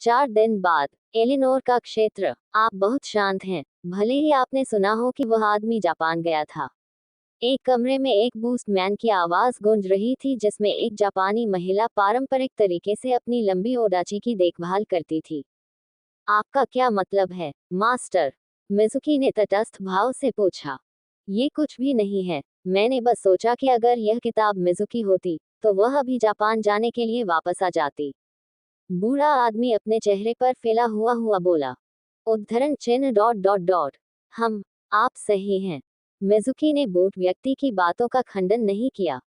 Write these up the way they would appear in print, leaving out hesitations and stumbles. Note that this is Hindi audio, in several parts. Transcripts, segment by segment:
4 दिन बाद एलिनोर का क्षेत्र। आप बहुत शांत हैं। भले ही आपने सुना हो कि वह आदमी जापान गया था। एक कमरे में एक बूस्ट मैन की आवाज गूंज रही थी जिसमें एक जापानी महिला पारंपरिक तरीके से अपनी लंबी ओडाची की देखभाल करती थी। आपका क्या मतलब है, मास्टर? मिजुकी ने तटस्थ भाव से पूछा। ये कुछ भी नहीं है। मैंने बस सोचा कि अगर यह किताब मिजुकी होती तो वह अभी जापान जाने के लिए वापस आ जाती। बूढ़ा आदमी अपने चेहरे पर फैला हुआ बोला। उद्धरण चिन्ह डॉट डॉट डॉट। हम आप सही हैं। मिजुकी ने बूढ़ व्यक्ति की बातों का खंडन नहीं किया।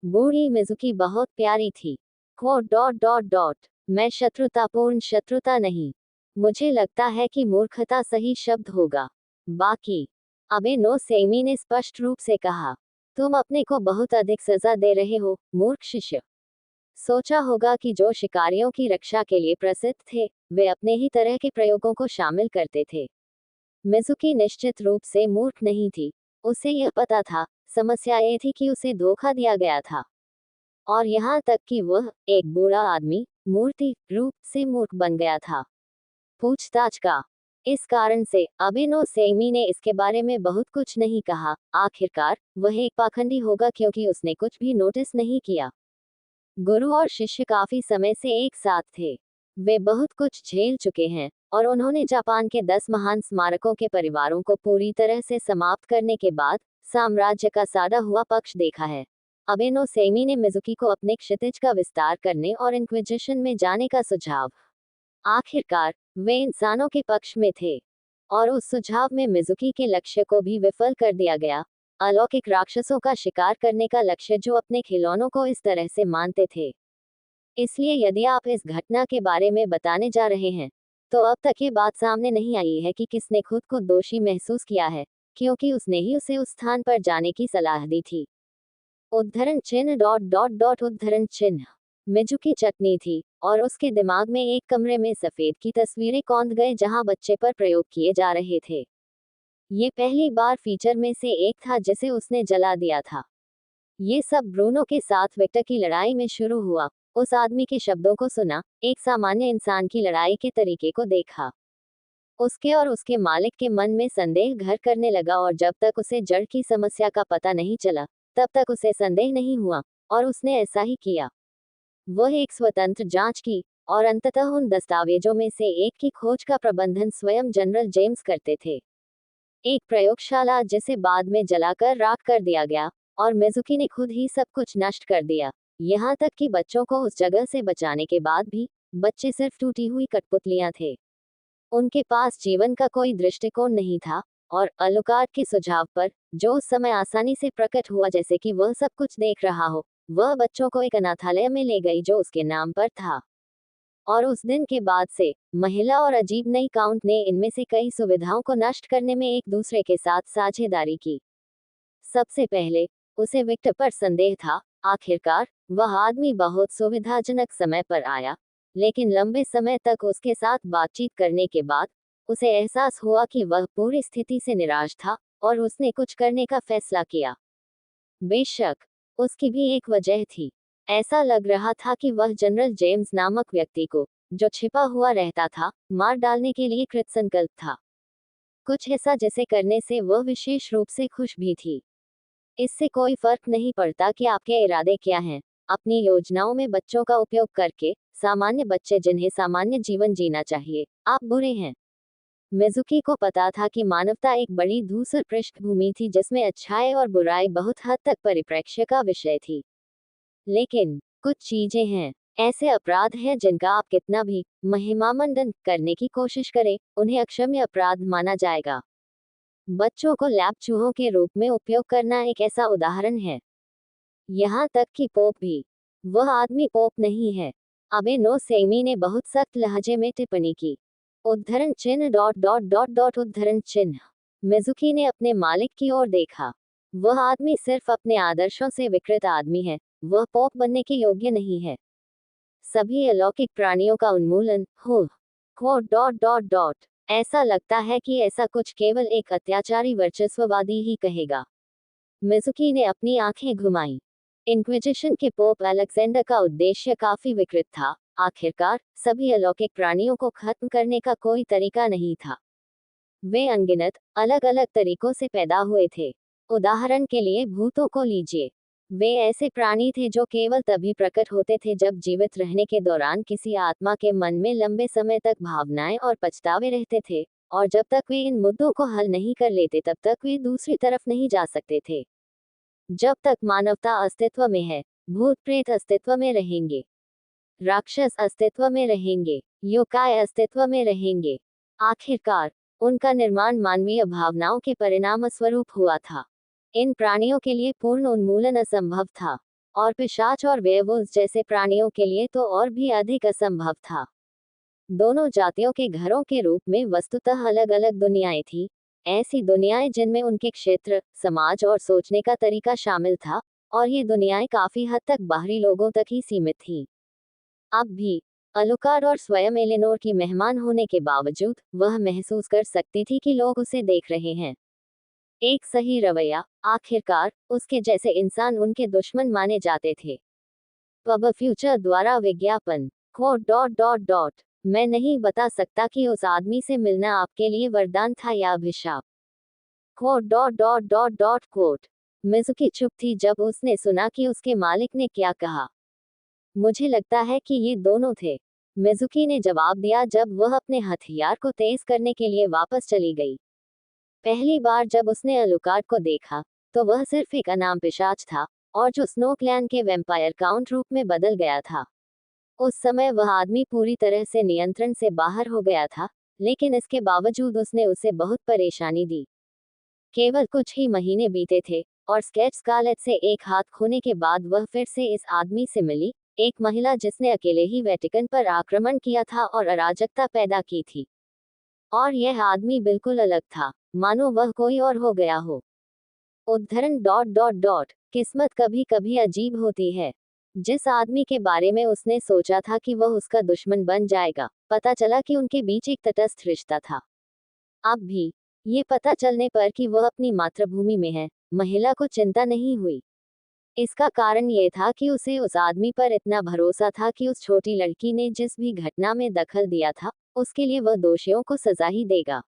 बूढ़ी मिजुकी बहुत प्यारी थी। Quote dot dot dot. मैं शत्रुतापूर्ण शत्रुता नहीं। मुझे लगता है कि मूर्खता सही शब्द होगा। बाकी अबे नो सेमी ने स्पष्ट रूप से कहा। तुम अपने को बहुत अधिक सजा दे रहे हो, मूर्ख शिष्य। सोचा होगा कि जो शिकारियों की रक्षा के लिए प्रसिद्ध थे वे अपने ही तरह के प्रयोगों को शामिल करते थे। मिजुकी निश्चित रूप से मूर्ख नहीं थी। उसे यह पता था, समस्या ये थी कि उसे धोखा दिया गया था। और यहाँ तक कि वह एक बूढ़ा आदमी मूर्ति रूप से मूर्ख बन गया था। पूछताछ का इस कारण से अभिनो सेमी ने इसके बारे में बहुत कुछ नहीं कहा। आखिरकार वह एक पाखंडी होगा क्योंकि उसने कुछ भी नोटिस नहीं किया। गुरु और शिष्य काफी समय से एक साथ थे। वे बहुत कुछ झेल चुके हैं और उन्होंने जापान के 10 महान स्मारकों के परिवारों को पूरी तरह से समाप्त करने के बाद साम्राज्य का सादा हुआ पक्ष देखा है। अबेनो सेमी ने मिजुकी को अपने क्षितिज का विस्तार करने और इंक्विजिशन में जाने का सुझाव। आखिरकार वे इंसानों के पक्ष में थे और उस सुझाव में मिजुकी के लक्ष्य को भी विफल कर दिया गया, अलौकिक राक्षसों का शिकार करने का लक्ष्य जो अपने खिलौनों को इस तरह से मानते थे। इसलिए यदि आप इस घटना के बारे में बताने जा रहे हैं तो अब तक ये बात सामने नहीं आई है कि किसने खुद को दोषी महसूस किया है, क्योंकि उसने ही उसे उस स्थान पर जाने की सलाह दी थी। उद्धरण चिन्ह डॉट डॉट डॉट उद्धरण चिन्ह। मिजुकी चटनी थी और उसके दिमाग में एक कमरे में सफेद की तस्वीरें कौंध गए जहां बच्चे पर प्रयोग किए जा रहे थे। ये पहली बार फीचर में से एक था जिसे उसने जला दिया था। ये सब ब्रूनो के साथ विक्टर की लड़ाई में शुरू हुआ। उस आदमी के शब्दों को सुना, एक सामान्य इंसान की लड़ाई के तरीके को देखा। उसके और उसके मालिक के मन में संदेह घर करने लगा और जब तक उसे जड़ की समस्या का पता नहीं चला तब तक उसे संदेह नहीं हुआ, और उसने ऐसा ही किया। वह एक स्वतंत्र जांच की और अंततः उन दस्तावेजों में से एक की खोज का प्रबंधन स्वयं जनरल जेम्स करते थे। एक प्रयोगशाला जिसे बाद में जलाकर राख कर दिया गया, और मिजुकी ने खुद ही सब कुछ नष्ट कर दिया, यहाँ तक कि बच्चों को उस जगह से बचाने के बाद भी बच्चे सिर्फ टूटी हुई कठपुतलियां थे। उनके पास जीवन का कोई दृष्टिकोण नहीं था, और अलुकार्ड के सुझाव पर, जो उस समय आसानी से प्रकट हुआ जैसे कि वह सब कुछ देख रहा हो, वह बच्चों को एक अनाथालय में ले गई जो उसके नाम पर था। और उस दिन के बाद से महिला और अजीब नई काउंट ने इनमें से कई सुविधाओं को नष्ट करने में एक दूसरे के साथ साझेदारी की। सबसे पहले उसे विक्टर पर संदेह था। आखिरकार वह आदमी बहुत सुविधाजनक समय पर आया, लेकिन लंबे समय तक उसके साथ बातचीत करने के बाद उसे एहसास हुआ कि वह पूरी स्थिति से निराश था और उसने कुछ करने का फैसला किया। बेशक उसकी भी एक वजह थी। ऐसा लग रहा था कि वह जनरल जेम्स नामक व्यक्ति को, जो छिपा हुआ रहता था, मार डालने के लिए कृतसंकल्प था। कुछ ऐसा जिसे करने से वह विशेष रूप से खुश भी थी। इससे कोई फर्क नहीं पड़ता कि आपके इरादे क्या हैं। अपनी योजनाओं में बच्चों का उपयोग करके, सामान्य बच्चे जिन्हें सामान्य जीवन जीना चाहिए, आप बुरे हैं। मिजुकी को पता था कि मानवता एक बड़ी धूसर पृष्ठभूमि थी जिसमें अच्छाई और बुराई बहुत हद तक परिप्रेक्ष्य का विषय थी। लेकिन कुछ चीजें हैं, ऐसे अपराध हैं जिनका आप कितना भी महिमामंडन करने की कोशिश करें, उन्हें अक्षम्य अपराध माना जाएगा। बच्चों को लैब चूहों के रूप में उपयोग करना एक ऐसा उदाहरण है। यहाँ तक कि पोप भी। वह आदमी पोप नहीं है। अबे नो सेमी ने बहुत सख्त लहजे में टिप्पणी की। उद्धरण चिन्ह डॉट डॉट डॉट डॉट उद्धरण चिन्ह। मिजुकी ने अपने मालिक की ओर देखा। वह आदमी सिर्फ अपने आदर्शों से विकृत आदमी है। वह पोप बनने के योग्य नहीं है। सभी अलौकिक प्राणियों का उन्मूलन हो। Quote dot dot dot. ऐसा लगता है कि ऐसा कुछ केवल एक अत्याचारी वर्चस्ववादी ही कहेगा। मिजुकी ने अपनी आंखें घुमाई। इंक्विजिशन के पोप अलेक्जेंडर का उद्देश्य काफी विकृत था। आखिरकार सभी अलौकिक प्राणियों को खत्म करने का कोई तरीका नहीं था। वे अनगिनत अलग अलग तरीकों से पैदा हुए थे। उदाहरण के लिए भूतों को लीजिए। वे ऐसे प्राणी थे जो केवल तभी प्रकट होते थे जब जीवित रहने के दौरान किसी आत्मा के मन में लंबे समय तक भावनाएं और पछतावे रहते थे, और जब तक वे इन मुद्दों को हल नहीं कर लेते तब तक वे दूसरी तरफ नहीं जा सकते थे। जब तक मानवता अस्तित्व में है, भूत प्रेत अस्तित्व में रहेंगे, राक्षस अस्तित्व में रहेंगे, योकाय अस्तित्व में रहेंगे। आखिरकार उनका निर्माण मानवीय भावनाओं के परिणाम स्वरूप हुआ था। इन प्राणियों के लिए पूर्ण उन्मूलन असंभव था, और पिशाच और वेयरवुल्व्स जैसे प्राणियों के लिए तो और भी अधिक असंभव था। दोनों जातियों के घरों के रूप में वस्तुतः अलग अलग दुनियाएं थी, ऐसी दुनियाएं जिनमें उनके क्षेत्र, समाज और सोचने का तरीका शामिल था, और ये दुनियाएं काफी हद तक बाहरी लोगों तक ही सीमित थीं। अब भी अलुकार्ड और स्वयं एलेनोर की मेहमान होने के बावजूद वह महसूस कर सकती थी कि लोग उसे देख रहे हैं। एक सही रवैया, आखिरकार उसके जैसे इंसान उनके दुश्मन माने जाते थे। पब फ्यूचर द्वारा विज्ञापन .. मैं नहीं बता सकता कि उस आदमी से मिलना आपके लिए वरदान था या अभिशाप। मिज़ुकी चुप थी जब उसने सुना कि उसके मालिक ने क्या कहा। मुझे लगता है कि ये दोनों थे, मिज़ुकी ने जवाब दिया जब वह अपने हथियार को तेज करने के लिए वापस चली गई। पहली बार जब उसने अलुकार्ड को देखा तो वह सिर्फ एक अनाम पिशाच था, और जो स्नो क्लैन के वैम्पायर काउंट रूप में बदल गया था। उस समय वह आदमी पूरी तरह से नियंत्रण से बाहर हो गया था, लेकिन इसके बावजूद उसने उसे बहुत परेशानी दी। केवल कुछ ही महीने बीते थे, और स्केच स्कारलेट से एक हाथ खोने के बाद वह फिर से इस आदमी से मिली, एक महिला जिसने अकेले ही वेटिकन पर आक्रमण किया था और अराजकता पैदा की थी। और यह आदमी बिल्कुल अलग था, मानो वह कोई और हो गया हो। किस्मत कभी कभी अजीब होती है। जिस आदमी के बारे में उसने सोचा था कि वह उसका दुश्मन बन जाएगा, पता चला कि उनके बीच एक तटस्थ रिश्ता था। अब भी ये पता चलने पर कि वह अपनी मातृभूमि में है, महिला को चिंता नहीं हुई। इसका कारण ये था कि उसे उस आदमी पर इतना भरोसा था कि उस छोटी लड़की ने जिस भी घटना में दखल दिया था, उसके लिए वह दोषियों को सजा ही देगा।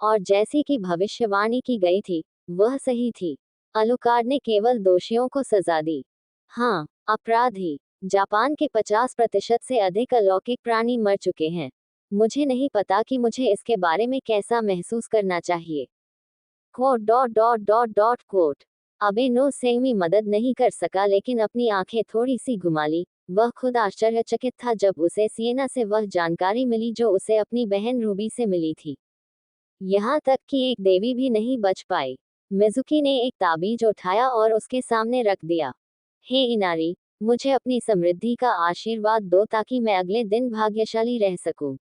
और जैसी कि भविष्यवाणी की गई थी, वह सही थी। अलुकार्ड ने केवल दोषियों को सजा दी। हाँ, अपराधी। जापान के 50% से अधिक अलौकिक प्राणी मर चुके हैं। मुझे नहीं पता कि मुझे इसके बारे में कैसा महसूस करना चाहिए। अबे नो सेंगमी मदद नहीं कर सका, लेकिन अपनी आंखें थोड़ी सी घुमा ली। वह खुद आश्चर्यचकित था जब उसे सिएना से वह जानकारी मिली जो उसे अपनी बहन रूबी से मिली थी। यहाँ तक कि एक देवी भी नहीं बच पाई। मिज़ुकी ने एक ताबीज उठाया और उसके सामने रख दिया। हे इनारी, मुझे अपनी समृद्धि का आशीर्वाद दो ताकि मैं अगले दिन भाग्यशाली रह सकूं।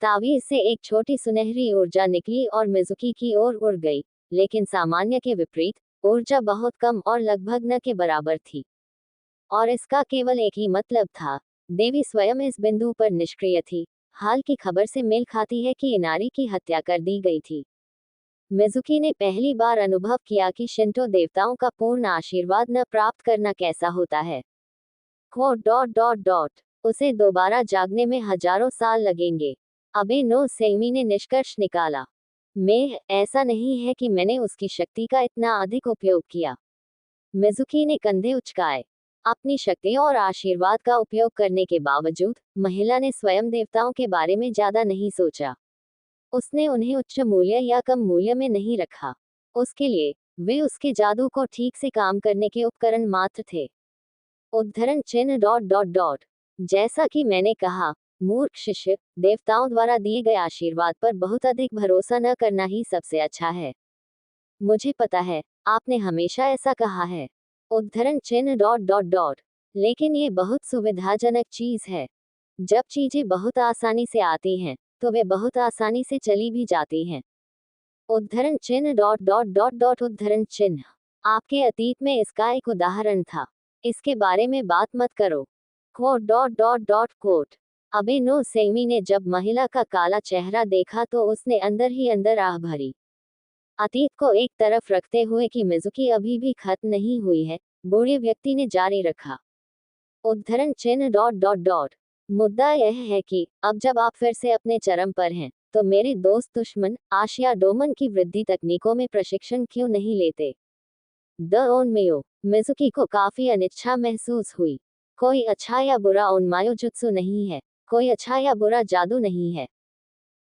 ताबीज से एक छोटी सुनहरी ऊर्जा निकली और मिज़ुकी की ओर उड़ गई, लेकिन सामान्य के विपरीत, ऊर्जा बहुत कम और लगभग न के बराबर थी। और इसका केवल एक ही मतलब था, देवी स्वयं इस बिंदु पर निष्क्रिय थी। हाल की खबर से मेल खाती है कि इनारी की हत्या कर दी गई थी। मिज़ुकी ने पहली बार अनुभव किया कि शिंटो देवताओं का पूर्ण आशीर्वाद न प्राप्त करना कैसा होता है। उसे दोबारा जागने में हजारों साल लगेंगे। अबे नो सेंगमी ने निष्कर्ष निकाला। ऐसा नहीं है कि मैंने उसकी शक्ति का इतना अधिक उपयोग किया। मिज़ुकी ने कंधे उचकाए। अपनी शक्ति और आशीर्वाद का उपयोग करने के बावजूद महिला ने स्वयं देवताओं के बारे में ज्यादा नहीं सोचा। उसने उन्हें उच्च मूल्य या कम मूल्य में नहीं रखा। उसके लिए वे उसके जादू को ठीक से काम करने के उपकरण मात्र थे। उद्धरण चिन्ह जैसा कि मैंने कहा, मूर्ख शिष्य, देवताओं द्वारा दिए गए आशीर्वाद पर बहुत अधिक भरोसा न करना ही सबसे अच्छा है। मुझे पता है, आपने हमेशा ऐसा कहा है। उद्धरण चिन्ह लेकिन ये बहुत सुविधाजनक चीज है। जब चीजें बहुत आसानी से आती हैं, तो वे बहुत आसानी से चली भी जाती हैं। उद्धरण चिन्ह उद्धरण चिन्ह आपके अतीत में इसका एक उदाहरण था। इसके बारे में बात मत करो। अबे नो सेंगमी ने जब महिला का काला चेहरा देखा तो उसने अंदर ही अंदर आह भरी। अतीत को एक तरफ रखते हुए कि मिज़ुकी अभी भी खत्म नहीं हुई है, बूढ़े व्यक्ति ने जारी रखा। उद्धरण चिन्ह मुद्दा यह है कि अब जब आप फिर से अपने चरम पर हैं, तो मेरे दोस्त दुश्मन आशिया डोमन की वृद्धि तकनीकों में प्रशिक्षण क्यों नहीं लेते? द ओनमेयो मिजुकी को काफी अनिच्छा महसूस हुई। कोई अच्छा या बुरा ओनमायो जुत्सु नहीं है, कोई अच्छा या बुरा जादू नहीं है।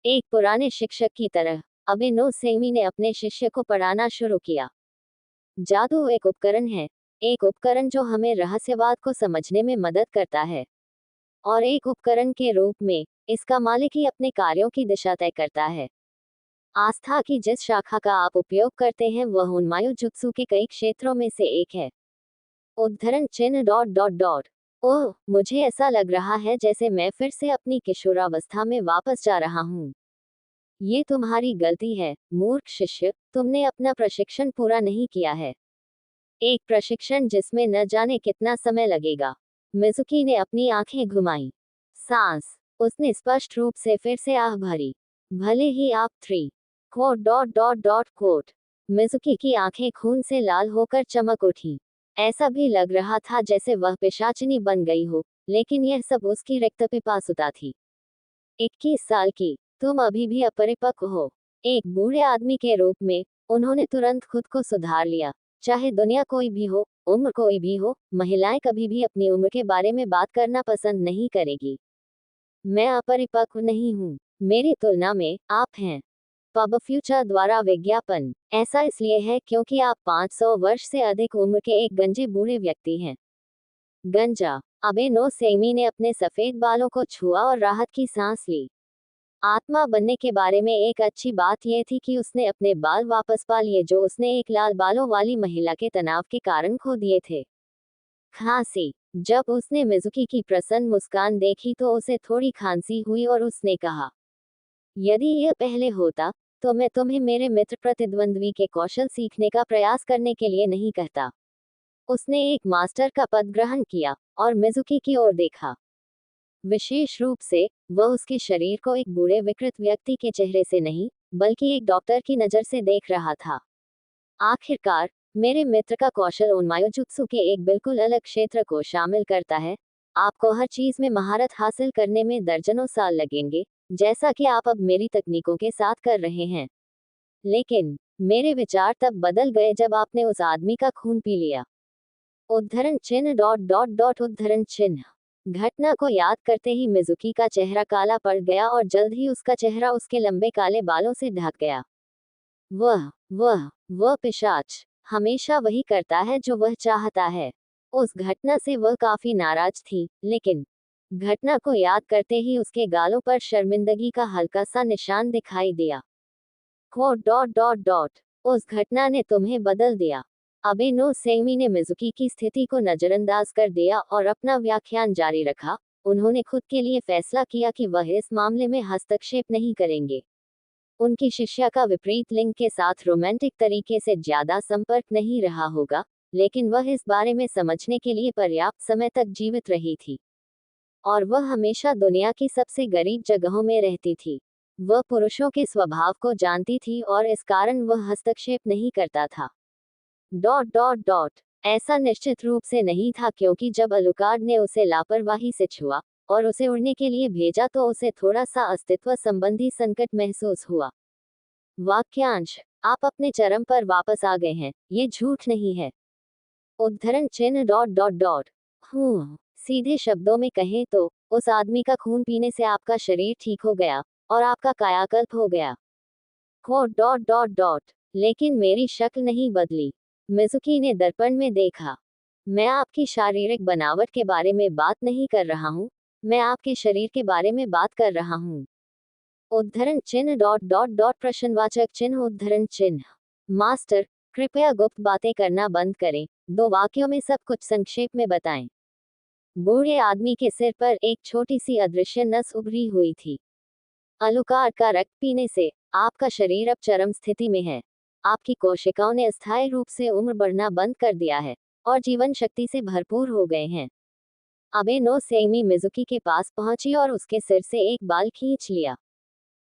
एक पुराने शिक्षक की तरह अबे नो सेमी ने अपने शिष्य को पढ़ाना शुरू किया। जादू एक उपकरण है, एक उपकरण जो हमें रहस्यवाद को समझने में मदद करता है, और एक उपकरण के रूप में इसका मालिक ही अपने कार्यों की दिशा तय करता है। आस्था की जिस शाखा का आप उपयोग करते हैं वह उन्मायो जुत्सु के कई क्षेत्रों में से एक है। उद्धरण चिन्ह डॉट डॉट डॉट। ओह, मुझे ऐसा लग रहा है जैसे मैं फिर से अपनी किशोरावस्था में वापस जा रहा हूँ। ये तुम्हारी गलती है, मूर्ख शिष्य, तुमने अपना प्रशिक्षण पूरा नहीं किया है। एक प्रशिक्षण जिसमें न जाने कितना समय लगेगा। मिजुकी ने अपनी आंखें घुमाई। सांस उसने स्पष्ट रूप से फिर से आह भरी। भले ही आप three quote dot dot dot quote. Mizuki की आंखें खून से लाल होकर चमक उठी। ऐसा भी लग रहा था जैसे वह पिशाचिनी बन गई हो, लेकिन यह सब उसकी रिक्त पिपासुता थी। 21 साल की, तुम अभी भी अपरिपक्व हो। एक बूढ़े आदमी के रूप में उन्होंने तुरंत खुद को सुधार लिया। चाहे दुनिया कोई भी हो, उम्र कोई भी हो, महिलाएं कभी भी अपनी उम्र के बारे में बात करना पसंद नहीं करेगी। मैं अपरिपक्व नहीं हूँ, मेरी तुलना में आप हैं। पब फ्यूचर द्वारा विज्ञापन। ऐसा इसलिए है क्योंकि आप 500 वर्ष से अधिक उम्र के एक गंजे बूढ़े व्यक्ति हैं। गंजा। अबे नो सेमी ने अपने सफेद बालों को छुआ और राहत की सांस ली। आत्मा बनने के बारे में एक अच्छी बात यह थी कि उसने अपने बाल वापस पा लिए जो उसने एक लाल बालों वाली महिला के तनाव के कारण खो दिए थे। खांसी। जब उसने मिजुकी की प्रसन्न मुस्कान देखी तो उसे थोड़ी खांसी हुई और उसने कहा, यदि यह पहले होता तो मैं तुम्हें मेरे मित्र प्रतिद्वंद्वी के कौशल सीखने का प्रयास करने के लिए नहीं कहता। उसने एक मास्टर का पद ग्रहण किया और मिजुकी की ओर देखा। विशेष रूप से वह उसके शरीर को एक बूढ़े विकृत व्यक्ति के चेहरे से नहीं, बल्कि एक डॉक्टर की नज़र से देख रहा था। आखिरकार, मेरे मित्र का कौशल ओनमायोजुत्सु के एक बिल्कुल अलग क्षेत्र को शामिल करता है। आपको हर चीज में महारत हासिल करने में दर्जनों साल लगेंगे, जैसा कि आप अब मेरी तकनीकों के साथ कर रहे हैं। लेकिन मेरे विचार तब बदल गए जब आपने उस आदमी का खून पी लिया। उद्धरण चिन्ह डॉट डॉट डॉट उद्धरण चिन्ह। घटना को याद करते ही मिजुकी का चेहरा काला पड़ गया और जल्द ही उसका चेहरा उसके लंबे काले बालों से ढक गया। वह पिशाच हमेशा वही करता है जो वह चाहता है। उस घटना से वह काफी नाराज थी, लेकिन घटना को याद करते ही उसके गालों पर शर्मिंदगी का हल्का सा निशान दिखाई दिया। Quote dot dot dot. उस घटना ने तुम्हें बदल दिया। अबे नो सेमी ने मिजुकी की स्थिति को नजरअंदाज कर दिया और अपना व्याख्यान जारी रखा। उन्होंने खुद के लिए फैसला किया कि वह इस मामले में हस्तक्षेप नहीं करेंगे। उनकी शिष्या का विपरीत लिंग के साथ रोमांटिक तरीके से ज्यादा संपर्क नहीं रहा होगा, लेकिन वह इस बारे में समझने के लिए पर्याप्त समय तक जीवित रही थी। और वह हमेशा दुनिया की सबसे गरीब जगहों में रहती थी। वह पुरुषों के स्वभाव को जानती थी और इस कारण वह हस्तक्षेप नहीं करता था। Dot dot dot. ऐसा निश्चित रूप से नहीं था क्योंकि जब अलुकार्ड ने उसे लापरवाही से छुआ और उसे उड़ने के लिए भेजा तो उसे थोड़ा सा अस्तित्व संबंधी संकट महसूस हुआ। वाक्यांश। आप अपने चरम पर वापस आ गए हैं, ये झूठ नहीं है। उद्धरण चिन्ह डॉट डॉट डॉट। सीधे शब्दों में कहें तो उस आदमी का खून पीने से आपका शरीर ठीक हो गया और आपका कायाकल्प हो गया। Quote dot dot dot. लेकिन मेरी शक्ल नहीं बदली। मिजुकी ने दर्पण में देखा। मैं आपकी शारीरिक बनावट के बारे में बात नहीं कर रहा हूँ, मैं आपके शरीर के बारे में बात कर रहा हूँ। उद्धरण चिन्ह डॉट डॉट डॉट प्रश्नवाचक चिन्ह उद्धरण चिन्ह। मास्टर, कृपया गुप्त बातें करना बंद करें, 2 वाक्यों में सब कुछ संक्षेप में बताएं। बूढ़े आदमी के सिर पर एक छोटी सी अदृश्य नस उभरी हुई थी। अलुकार्ड का रक्त पीने से आपका शरीर अब चरम स्थिति में है। आपकी कोशिकाओं ने अस्थायी रूप से उम्र बढ़ना बंद कर दिया है और जीवन शक्ति से भरपूर हो गए हैं। अबे नो सेमी मिजुकी के पास पहुंची और उसके सिर से एक बाल खींच लिया।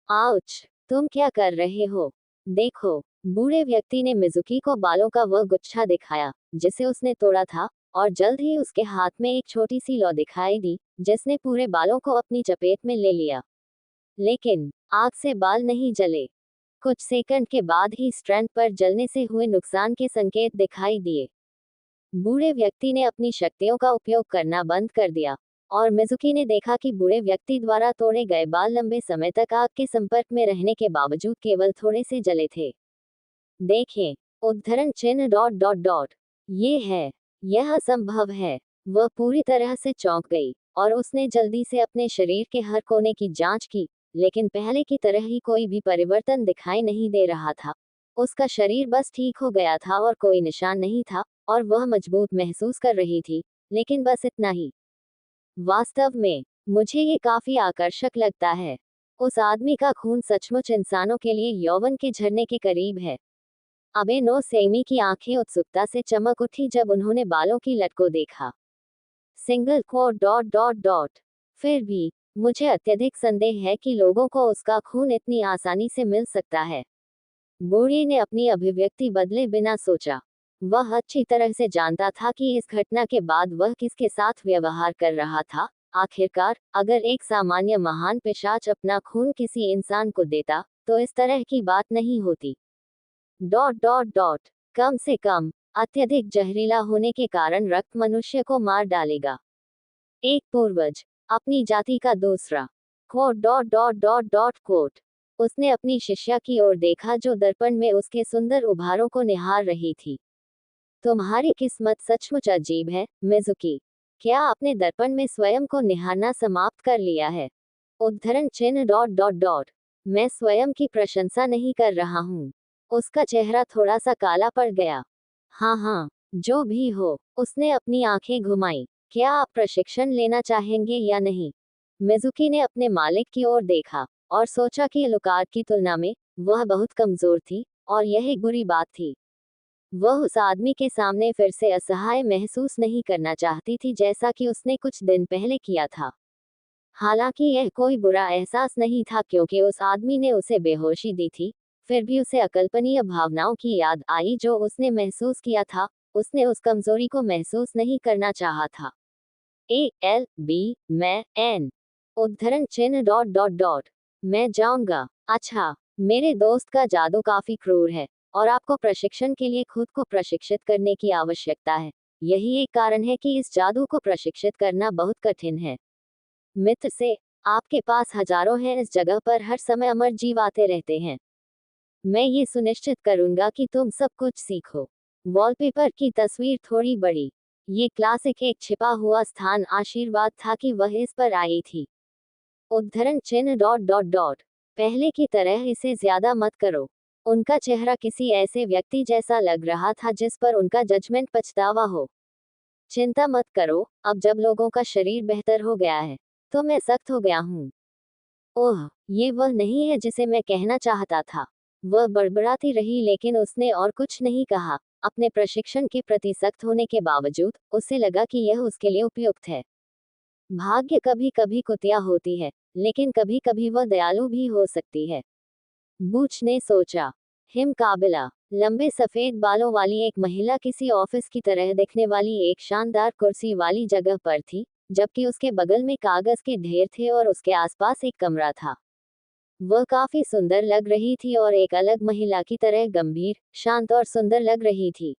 आउच, तुम क्या कर रहे हो? देखो, बूढ़े व्यक्ति ने मिजुकी को बालों का वह गुच्छा दिखाया जिसे उसने तोड़ा था, और जल्द ही उसके हाथ में एक छोटी सी लौ दिखाई दी, जिसने पूरे बालों को अपनी चपेट में ले लिया। लेकिन आग से बाल नहीं जले। कुछ सेकंड के बाद ही स्ट्रैंड पर जलने से हुए नुकसान के संकेत दिखाई दिए। बूढ़े व्यक्ति ने अपनी शक्तियों का उपयोग करना बंद कर दिया, और मिजुकी ने देखा कि बूढ़े व्यक्ति द्वारा तोड़े गए बाल लंबे समय तक आग के संपर्क में रहने के बावजूद केवल थोड़े से जले थे। देखें, उद्धरण चिन्ह डॉट डॉट डॉट। ये है, यह असंभव है। वह पूरी तरह से चौंक गई, और उसने जल्दी से अपने शरीर के हर कोने की जांच की, लेकिन पहले की तरह ही कोई भी परिवर्तन दिखाई नहीं दे रहा था। उसका शरीर बस ठीक हो गया था और कोई निशान नहीं था, और वह मजबूत महसूस कर रही थी, लेकिन बस इतना ही। वास्तव में, मुझे ये काफी आकर्षक लगता है। उस आदमी का खून सचमुच इंसानों के लिए यौवन के झरने के करीब है। अबे नो सेमी की आंखें उत्सुकता से चमक उठी जब उन्होंने बालों की लट को देखा। Single quote dot dot dot. फिर भी, मुझे अत्यधिक संदेह है कि लोगों को उसका खून इतनी आसानी से मिल सकता है। बूढ़ी ने अपनी अभिव्यक्ति बदले बिना सोचा। वह अच्छी तरह से जानता था कि इस घटना के बाद वह किसके साथ व्यवहार कर रहा था। आखिरकार, अगर एक सामान्य महान पिशाच अपना खून किसी इंसान को देता, तो इस तरह की बात नहीं होती। Dot dot dot. कम से कम, अत्यधिक जहरीला होने के कारण रक्त मनुष्य को मार डालेगा। एक पूर्वज, अपनी जाति का दूसरा। Quote dot dot dot dot quote. उसने अपनी शिष्या की ओर देखा जो दर्पण में उसके सुंदर उभारों को निहार रही थी। तुम्हारी किस्मत सचमुच अजीब है, मिजुकी। क्या आपने दर्पण में स्वयं को निहारना समाप्त कर लिया है? उद्धरण चिन्ह डॉट डॉट डॉट। मैं स्वयं की प्रशंसा नहीं कर रहा हूँ। उसका चेहरा थोड़ा सा काला पड़ गया। हाँ हाँ, जो भी हो। उसने अपनी आंखें घुमाई। क्या आप प्रशिक्षण लेना चाहेंगे या नहीं? मिजुकी ने अपने मालिक की ओर देखा, और सोचा कि लुकार की तुलना में वह बहुत कमजोर थी, और यह एक बुरी बात थी। वह उस आदमी के सामने फिर से असहाय महसूस नहीं करना चाहती थी जैसा कि उसने कुछ दिन पहले किया था। हालांकि यह कोई बुरा एहसास नहीं था क्योंकि उस आदमी ने उसे बेहोशी दी थी, फिर भी उसे अकल्पनीय भावनाओं की याद आई जो उसने महसूस किया था। उसने उस कमजोरी को महसूस नहीं करना चाहा था। ALB, मैं एन। उद्धरण चिन्ह डॉट डॉट डॉट। मैं जाऊंगा। अच्छा, मेरे दोस्त का जादू काफी क्रूर है, और आपको प्रशिक्षण के लिए खुद को प्रशिक्षित करने की आवश्यकता है। यही एक कारण है कि इस जादू को प्रशिक्षित करना बहुत कठिन है। मित्र से, आपके पास हजारों हैं, इस जगह पर हर समय अमर जीव आते रहते हैं। मैं ये सुनिश्चित करूंगा कि तुम सब कुछ सीखो। वॉलपेपर की तस्वीर थोड़ी बड़ी। ये क्लासिक एक छिपा हुआ स्थान आशीर्वाद था कि वह इस पर आई थी। उद्धरण चिन्ह डॉट डॉट डॉट। पहले की तरह इसे ज्यादा मत करो। उनका चेहरा किसी ऐसे व्यक्ति जैसा लग रहा था जिस पर उनका जजमेंट पछतावा हो। चिंता मत करो, अब जब लोगों का शरीर बेहतर हो गया है, तो मैं सख्त हो गया हूँ। ओह, ये वह नहीं है जिसे मैं कहना चाहता था। वह बड़बड़ाती रही लेकिन उसने और कुछ नहीं कहा। अपने प्रशिक्षण के प्रति सख्त होने के बावजूद, उसे लगा कि यह उसके लिए उपयुक्त है। भाग्य कभी कभी कुतिया होती है, लेकिन कभी कभी वह दयालु भी हो सकती है। बूच ने सोचा। हिम काबिला, लंबे सफेद बालों वाली एक महिला किसी ऑफिस की तरह दिखने वाली एक शानदार कुर्सी वाली जगह पर थी, जबकि उसके बगल में कागज के ढेर थे और उसके आसपास एक कमरा था। वह काफी सुंदर लग रही थी और एक अलग महिला की तरह गंभीर, शांत और सुंदर लग रही थी।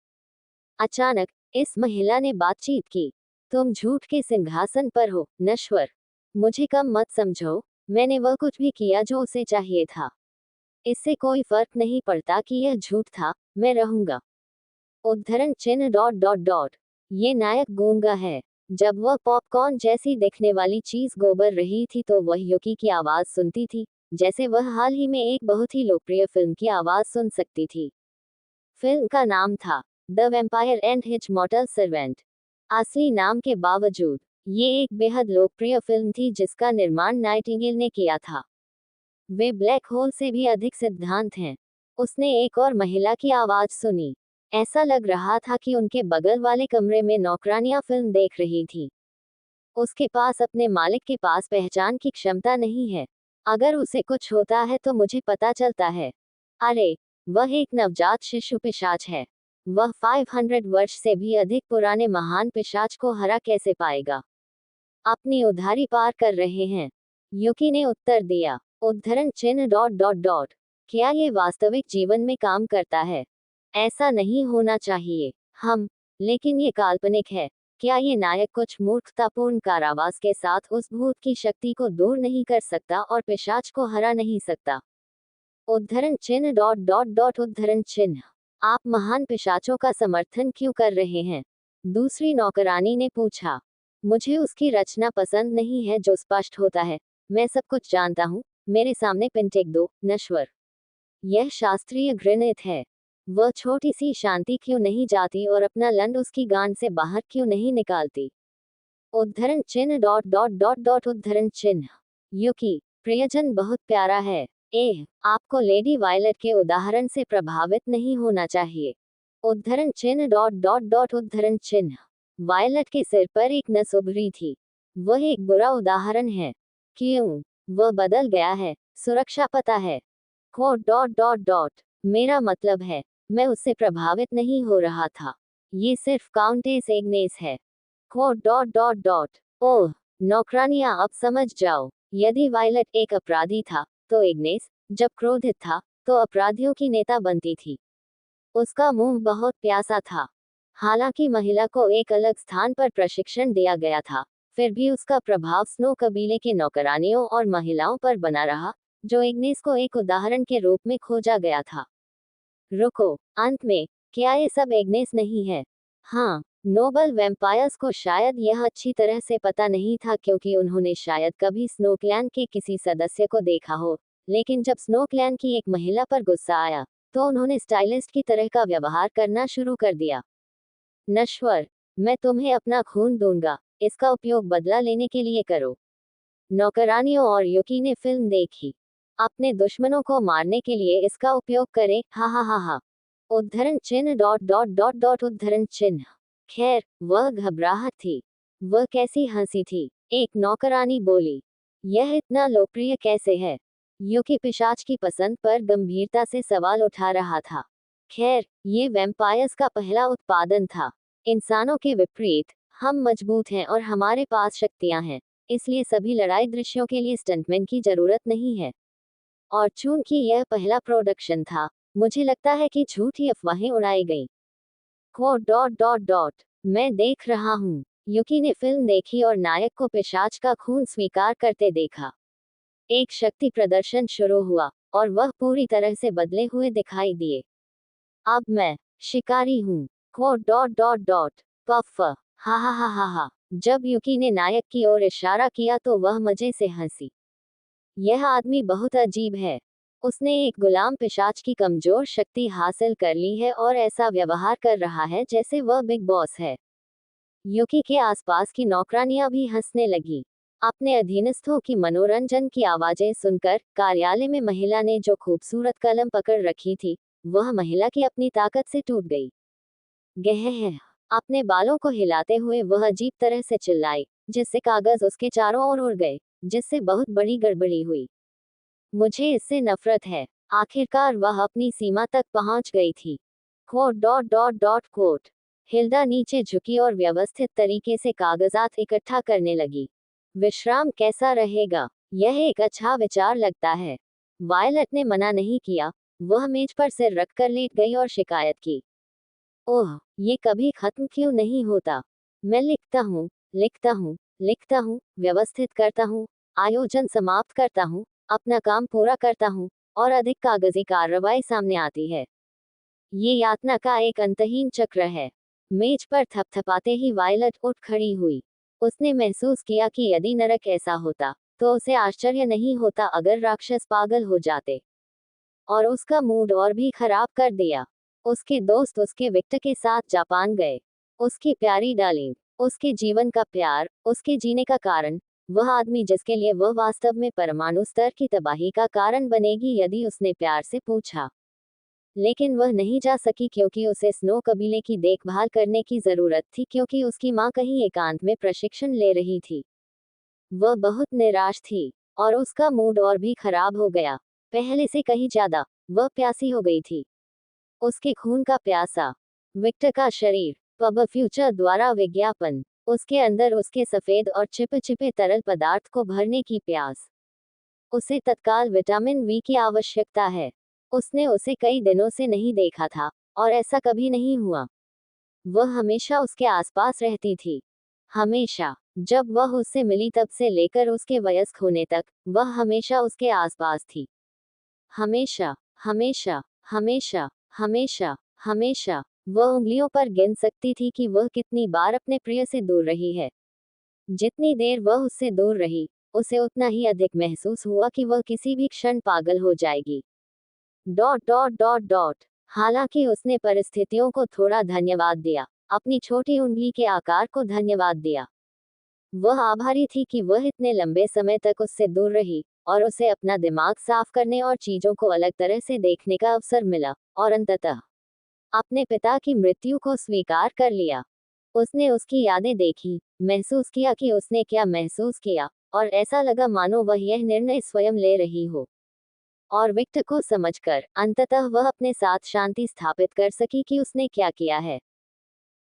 अचानक, इस महिला ने बातचीत की। तुम झूठ के सिंहासन पर हो, नश्वर। मुझे कम मत समझो, मैंने वह कुछ भी किया जो उसे चाहिए था। इससे कोई फर्क नहीं पड़ता कि यह झूठ था, मैं रहूंगा। उद्धरण चिन्ह डॉट डॉट डॉट। ये नायक गूंगा है। जब वह पॉपकॉर्न जैसी दिखने वाली चीज गोबर रही थी तो वह युकी की आवाज सुनती थी, जैसे वह हाल ही में एक बहुत ही लोकप्रिय फिल्म की आवाज सुन सकती थी। फिल्म का नाम था the vampire and his मॉर्टल servant. असली नाम के बावजूद, ये एक बेहद लोकप्रिय फिल्म थी जिसका निर्माण नाइटिंगेल ने किया था। वे ब्लैक होल से भी अधिक सिद्धांत हैं। उसने एक और महिला की आवाज सुनी। ऐसा लग रहा था कि उनके बगल वाले कमरे में नौकरानियां फिल्म देख रही थी। उसके पास अपने मालिक के पास पहचान की क्षमता नहीं है। अगर उसे कुछ होता है तो मुझे पता चलता है। अरे, वह एक नवजात शिशु पिशाच है। वह 500 वर्ष से भी अधिक पुराने महान पिशाच को हरा कैसे पाएगा? अपनी उधारी पार कर रहे हैं। युकी ने उत्तर दिया। उद्धरण चिन्ह डॉट डॉट डॉट। क्या ये वास्तविक जीवन में काम करता है? ऐसा नहीं होना चाहिए। लेकिन ये काल्पनिक है। क्या ये नायक कुछ मूर्खतापूर्ण कारावास के साथ उस भूत की शक्ति को दूर नहीं कर सकता और पिशाच को हरा नहीं सकता? उद्धरण चिन्ह डॉट डॉट डॉट उद्धरण चिन्ह। आप महान पिशाचों का समर्थन क्यों कर रहे हैं? दूसरी नौकरानी ने पूछा। मुझे उसकी रचना पसंद नहीं है जो स्पष्ट होता है। मैं सब कुछ जानता हूँ। मेरे सामने पिंटेक दो, नश्वर। यह शास्त्रीय घृणित है। वह छोटी सी शांति क्यों नहीं जाती और अपना लंड उसकी गांड से बाहर क्यों नहीं निकालती? उद्धरण चिन्ह डॉट डॉट डॉट डॉट उद्धरण चिन्ह। युकी, प्रियजन बहुत प्यारा है। आपको लेडी वायलेट के उदाहरण से प्रभावित नहीं होना चाहिए। उद्धरण चिन्ह डॉट डॉट डॉट उद्धरण चिन्ह। वायलेट के सिर पर एक नस उभरी थी। वह एक बुरा उदाहरण है। क्यों? वह बदल गया है। सुरक्षा पता है। Quote dot dot dot. मेरा मतलब है, मैं उससे प्रभावित नहीं हो रहा था। ये सिर्फ काउंटेस एग्नेस है। Quote dot dot dot. Oh, नौकरानियां अब समझ जाओ। यदि वायलेट एक अपराधी था, तो एग्नेस, जब क्रोधित था, तो अपराधियों की नेता बनती थी। उसका मुंह बहुत प्यासा था। हालांकि महिला को एक अलग स्थान पर प्रशिक्षण दिया गया था, फिर भी उसका प्रभाव स्नो कबीले के नौकरानियों और महिलाओं पर बना रहा, जो एग्नेस को एक उदाहरण के रूप में खोजा गया था। रुको, अंत में, क्या ये सब एग्नेस नहीं है? हाँ, नोबल वैम्पायर्स को शायद यह अच्छी तरह से पता नहीं था क्योंकि उन्होंने शायद कभी स्नो क्लैन के किसी सदस्य को देखा हो, लेकिन जब स्नो क्लैन की एक महिला पर गुस्सा आया, तो उन्होंने स्टाइलिस्ट की तरह का व्यवहार करना शुरू कर दिया। नश्वर, मैं तुम्हें अपना खून दूंगा, इसका उपयोग बदला लेने के लिए करो। नौकरानियों और युकी ने फिल्म देखी। अपने दुश्मनों को मारने के लिए इसका उपयोग करें, हा हा हा हा। उद्धरण चिन्ह डॉट डॉट डॉट डॉट उद्धरण चिन्ह। खैर, वह घबराहट थी। वह कैसी हंसी थी? एक नौकरानी बोली। यह इतना लोकप्रिय कैसे है? युकी पिशाच की पसंद पर गंभीरता से सवाल उठा रहा था। खैर, ये वैम्पायर्स का पहला उत्पादन था। इंसानों के विपरीत, हम मजबूत हैं और हमारे पास शक्तियां हैं, इसलिए सभी लड़ाई दृश्यों के लिए स्टंटमैन की जरूरत नहीं है। और चूंकि यह पहला प्रोडक्शन था, मुझे लगता है कि झूठी अफवाहें उड़ाई गईं। Quote dot dot dot. मैं देख रहा हूँ। युकी ने फिल्म देखी और नायक को पिशाच का खून स्वीकार करते देखा। एक शक्ति प्रदर्शन शुरू हुआ, और वह पूरी तरह से बदले हुए दिखाई दिए। अब मैं शिकारी हूँ। Quote dot dot dot. Puff. हा हा हा हा हा। जब युकी ने नायक की ओर इशारा किया तो वह मजे से हंसी। यह आदमी बहुत अजीब है। उसने एक गुलाम पिशाच की कमजोर शक्ति हासिल कर ली है और ऐसा व्यवहार कर रहा है जैसे वह बिग बॉस है। युकी के आसपास की नौकरानियां भी हंसने लगी। अपने अधीनस्थों की मनोरंजन की आवाजें सुनकर कार्यालय में महिला ने जो खूबसूरत कलम पकड़ रखी थी, वह महिला की अपनी ताकत से टूट गई। गह। अपने बालों को हिलाते हुए वह अजीब तरह से चिल्लाई, जिससे कागज उसके चारों ओर उड़ गए, जिससे बहुत बड़ी गड़बड़ी हुई। मुझे इससे नफरत है। आखिरकार वह अपनी सीमा तक पहुंच गई थी। Quote dot dot dot quote. Hilda नीचे झुकी और व्यवस्थित तरीके से कागजात इकट्ठा करने लगी। विश्राम कैसा रहेगा? यह एक अच्छा विचार लगता है। वायलट ने मना नहीं किया। वह मेज पर सिर रखकर लेट गई और शिकायत की। ओह, ये कभी खत्म क्यों नहीं होता? मैं लिखता हूँ, लिखता हूँ, लिखता हूँ, व्यवस्थित करता हूँ, आयोजन समाप्त करता हूँ, अपना काम पूरा करता हूँ, और अधिक कागजी कार्रवाई सामने आती है। ये यातना का एक अंतहीन चक्र है। मेज पर थपथपाते ही वायलट उठ खड़ी हुई। उसने महसूस किया कि यदि नरक ऐसा होता, तो उसे आश्चर्य नहीं होता अगर राक्षस पागल हो जाते। और उसका मूड और भी खराब कर दिया। उसके दोस्त उसके विक्टर के साथ जापान गए। उसकी प्यारी डार्लिंग, उसके जीवन का प्यार, उसके जीने का कारण, वह आदमी जिसके लिए वह वास्तव में परमाणु स्तर की तबाही का कारण बनेगी यदि उसने प्यार से पूछा। लेकिन वह नहीं जा सकी क्योंकि उसे स्नो कबीले की देखभाल करने की जरूरत थी क्योंकि उसकी माँ कहीं एकांत में प्रशिक्षण ले रही थी। वह बहुत निराश थी, और उसका मूड और भी खराब हो गया। पहले से कहीं ज्यादा, वह प्यासी हो गई थी। उसके खून का प्यासा। विक्टर का शरीर पब फ्यूचर द्वारा विज्ञापन, उसके अंदर उसके सफेद और चिपे चिपे तरल पदार्थ को भरने की प्यास। उसे तत्काल विटामिन वी की आवश्यकता है। उसने उसे कई दिनों से नहीं देखा था, और ऐसा कभी नहीं हुआ। वह हमेशा उसके आसपास रहती थी। हमेशा। जब वह उससे मिली तब से लेकर उसके वयस्क होने तक, वह हमेशा उसके आसपास थी। हमेशा, हमेशा, हमेशा, हमेशा, हमेशा। वह उंगलियों पर गिन सकती थी कि वह कितनी बार अपने प्रिय से दूर रही है। जितनी देर वह उससे दूर रही, उसे उतना ही अधिक महसूस हुआ कि वह किसी भी क्षण पागल हो जाएगी। Dot dot dot dot. हालांकि उसने परिस्थितियों को थोड़ा धन्यवाद दिया, अपनी छोटी उंगली के आकार को धन्यवाद दिया। वह आभारी थी कि वह इतने लंबे समय तक उससे दूर रही, और उसे अपना दिमाग साफ करने और चीजों को अलग तरह से देखने का अवसर मिला, और अंततः अपने पिता की मृत्यु को स्वीकार कर लिया। उसने उसकी यादें देखी, महसूस किया कि उसने क्या महसूस किया, और ऐसा लगा मानो वह यह निर्णय स्वयं ले रही हो। और विक्टर को समझकर अंततः वह अपने साथ शांति स्थापित कर सकी कि उसने क्या किया है।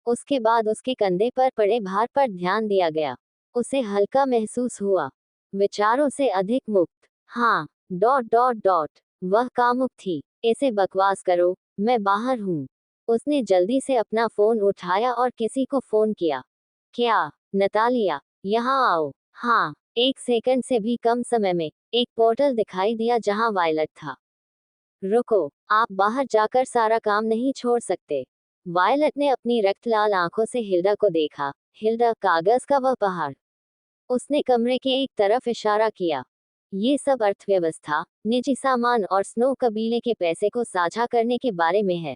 उसके बाद उसके कंधे पर पड़े भार पर ध्यान दिया गया। उसे हल्का महसूस हुआ, विचारों से अधिक मुक्त। हाँ, डॉट डॉट डॉट। वह कामुक थी। इसे बकवास करो, मैं बाहर हूँ। उसने जल्दी से अपना फोन उठाया और किसी को फोन किया। क्या, नतालिया, यहाँ आओ। हाँ, 1 सेकंड से भी कम समय में एक पोर्टल दिखाई दिया जहाँ वायलट था। रुको, आप बाहर जाकर सारा काम नहीं छोड़ सकते। वायलट ने अपनी रक्तलाल आंखों से हिल्डा को देखा। हिल्डा, कागज का वह पहाड़। उसने कमरे के एक तरफ इशारा किया। ये सब अर्थव्यवस्था, निजी सामान और स्नो कबीले के पैसे को साझा करने के बारे में है।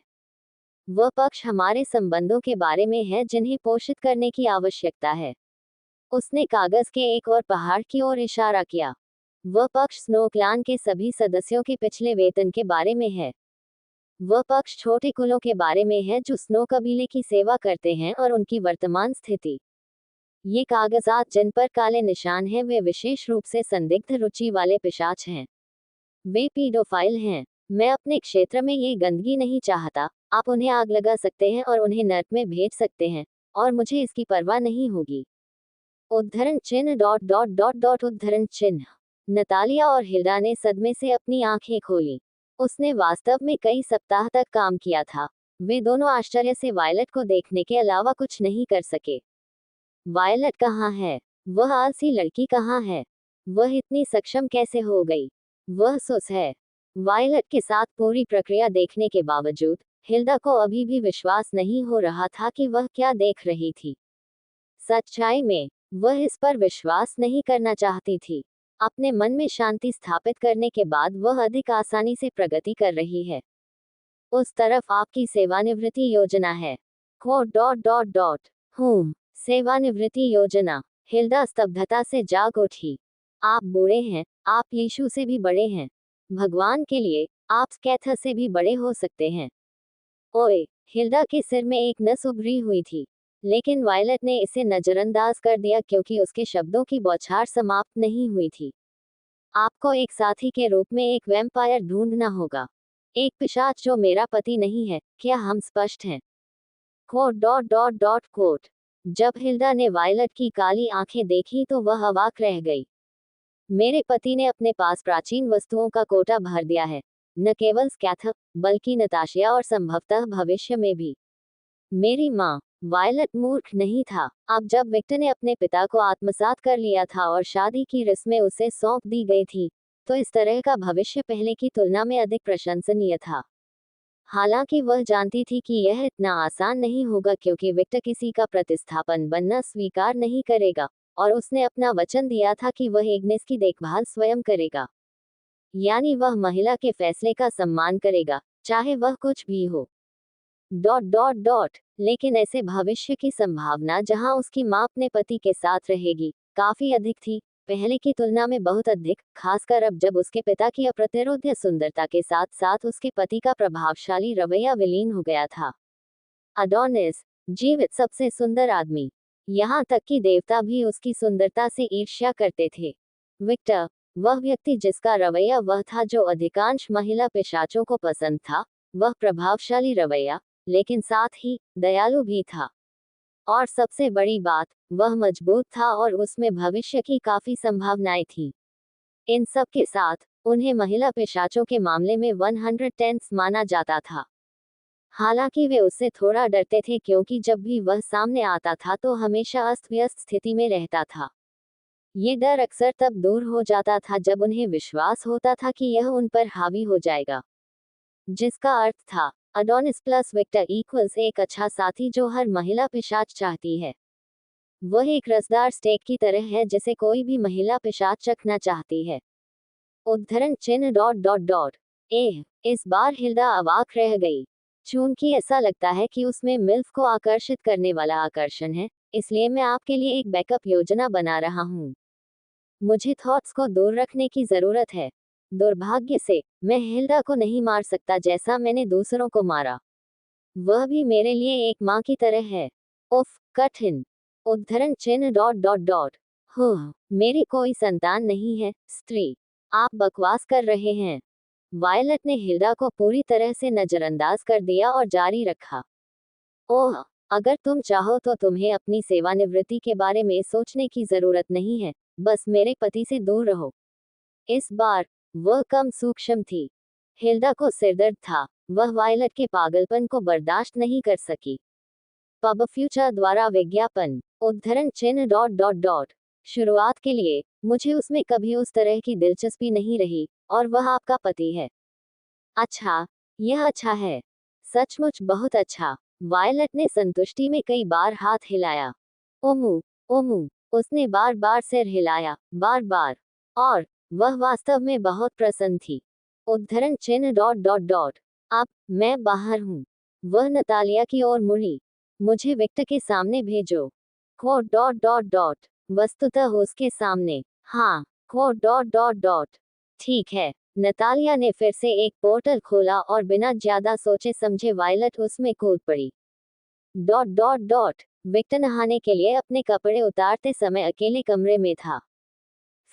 वह पक्ष हमारे संबंधों के बारे में है जिन्हें पोषित करने की आवश्यकता है। उसने कागज के एक और पहाड़ की ओर इशारा किया। वह पक्ष स्नो क्लान के सभी सदस्यों के पिछले वेतन के बारे में है। वह पक्ष छोटे कुलों के बारे में है जो स्नो कबीले की सेवा करते हैं और उनकी वर्तमान स्थिति। ये कागजात जिन पर काले निशान हैं वे विशेष रूप से संदिग्ध रुचि वाले पिशाच हैं। वे पीडोफाइल हैं। मैं अपने क्षेत्र में ये गंदगी नहीं चाहता। आप उन्हें आग लगा सकते हैं और उन्हें नर्क में भेज सकते हैं, और मुझे इसकी परवाह नहीं होगी। उद्धरण चिन्ह डॉट डॉट डॉट डॉट उद्धरण चिन्ह। नतालिया और हिल्डा ने सदमे से अपनी आंखें खोली। उसने वास्तव में कई सप्ताह तक काम किया था। वे दोनों आश्चर्य से वायलट को देखने के अलावा कुछ नहीं कर सके। वायलट कहाँ है? वह आलसी लड़की कहाँ है? वह इतनी सक्षम कैसे हो गई? वह सुस है। वायलट के साथ पूरी प्रक्रिया देखने के बावजूद हिल्डा को अभी भी विश्वास नहीं हो रहा था कि वह क्या देख रही थी। सच्चाई में वह इस पर विश्वास नहीं करना चाहती थी। अपने मन में शांति स्थापित करने के बाद वह अधिक आसानी से प्रगति कर रही है। उस तरफ आपकी सेवानिवृत्ति योजना है। Code dot dot dot. सेवानिवृत्ति योजना। हिल्डा स्तब्धता से जाग उठी। आप बूढ़े हैं, आप यीशु से भी बड़े हैं। भगवान के लिए, आप स्कैथर से भी बड़े हो सकते हैं। ओए, हिल्डा के सिर में एक नस उभरी हुई थी, लेकिन वायलट ने इसे नजरअंदाज कर दिया क्योंकि उसके शब्दों की बौछार समाप्त नहीं हुई थी। आपको एक साथी के रूप में एक वैम्पायर ढूंढना होगा। एक पिशाच जो मेरा पति नहीं है, क्या हम स्पष्ट हैं? Quote dot dot dot quote. जब हिल्डा ने वायलट की काली आंखें देखी तो वह अवाक रह गई। मेरे पति ने अपने पास प्राचीन वस्तुओं का कोटा भर दिया है, न केवल स्कैथर, बल्कि नताशिया और संभवतः भविष्य में भी। मेरी माँ। वायलट मूर्ख नहीं था। अब जब विक्टर ने अपने पिता को आत्मसात कर लिया था और शादी की रस्में उसे सौंप दी गई थी, तो इस तरह का भविष्य पहले की तुलना में अधिक प्रशंसनीय था। हालांकि वह जानती थी कि यह इतना आसान नहीं होगा क्योंकि विक्टर किसी का प्रतिस्थापन बनना स्वीकार नहीं करेगा, और उसने अपना वचन दिया था कि वह एग्नेस की देखभाल स्वयं करेगा। यानी वह महिला के फैसले का सम्मान करेगा, चाहे वह कुछ भी हो। Dot dot dot. लेकिन ऐसे भविष्य की संभावना जहां उसकी मां अपने पति के साथ रहेगी, काफी अधिक थी, पहले की तुलना में बहुत अधिक, खासकर अब जब उसके पिता की अप्रतिरोध्य सुंदरता के साथ साथ उसके पति का प्रभावशाली रवैया विलीन हो गया था। अडोनिस, जीवित सबसे सुंदर आदमी। यहाँ तक कि देवता भी उसकी सुंदरता से ईर्ष्या करते थे। विक्टर, वह व्यक्ति जिसका रवैया वह था जो अधिकांश महिला पिशाचों को पसंद था, वह प्रभावशाली रवैया, लेकिन साथ ही दयालु भी था। और सबसे बड़ी बात, वह मजबूत था और उसमें भविष्य की काफी संभावनाएं थी। इन सब के साथ उन्हें महिला पिशाचों के मामले में 110 माना जाता था। हालांकि वे उससे थोड़ा डरते थे क्योंकि जब भी वह सामने आता था तो हमेशा अस्त व्यस्त स्थिति में रहता था। ये डर अक्सर तब दूर हो जाता था जब उन्हें विश्वास होता था कि यह उन पर हावी हो जाएगा, जिसका अर्थ था अडोनिस प्लस विक्टर इक्वल्स एक अच्छा साथी जो हर महिला पिशाच चाहती है। वह एक रसदार स्टेक की तरह है जिसे कोई भी महिला पिशाच चखना चाहती है। उद्धरण चिन्ह डॉट डॉट डॉट इस बार हिल्डा अवाक रह गई। चूंकि ऐसा लगता है कि उसमें मिल्फ को आकर्षित करने वाला आकर्षण है, इसलिए मैं आपके लिए एक बैकअप योजना बना रहा हूँ। मुझे थॉट्स को दूर रखने की जरूरत है। दुर्भाग्य से मैं हिल्डा को नहीं मार सकता जैसा मैंने दूसरों को मारा। वह भी मेरे लिए एक माँ की तरह है। उफ, कठिन। उद्धरण चिन्ह डॉट डॉट डॉट हो, मेरी कोई संतान नहीं है, स्त्री। आप बकवास कर रहे हैं। वायलट ने हिल्डा को पूरी तरह से नजरअंदाज कर दिया और जारी रखा। ओह, अगर तुम चाहो तो तुम्हें अपनी सेवानिवृत्ति के बारे में सोचने की जरूरत नहीं है, बस मेरे पति से दूर रहो। इस बार वह कम सूक्ष्म थी। हिल्डा को सिरदर्द था, वह वायलट के पागलपन को बर्दाश्त नहीं कर सकी। पब फ्यूचर द्वारा विज्ञापन। उद्धरण चिन्ह डॉट डॉट डॉट शुरुआत के लिए मुझे उसमें कभी उस तरह की दिलचस्पी नहीं रही, और वह आपका पति है। अच्छा, यह अच्छा है। सचमुच बहुत अच्छा। वायलट ने संतुष्टि में कई बार हाथ हिलाया। ओमू, ओमू, उसने बार बार सिर हिलाया, बार बार। और वह वास्तव में बहुत प्रसन्न थी। उद्धरण चिन्ह डॉट डॉट डॉट अब मैं बाहर हूँ। वह नतालिया की ओर मुड़ी। मुझे विक्टर के सामने भेजो। कोट डॉट डॉट डॉट वस्तुतः उसके सामने। हाँ, कोट डॉट डॉट डॉट ठीक है। नतालिया ने फिर से एक पोर्टल खोला और बिना ज्यादा सोचे समझे वायलट उसमें कूद पड़ी। डॉट डॉट डॉट विक्टर नहाने के लिए अपने कपड़े उतारते समय अकेले कमरे में था।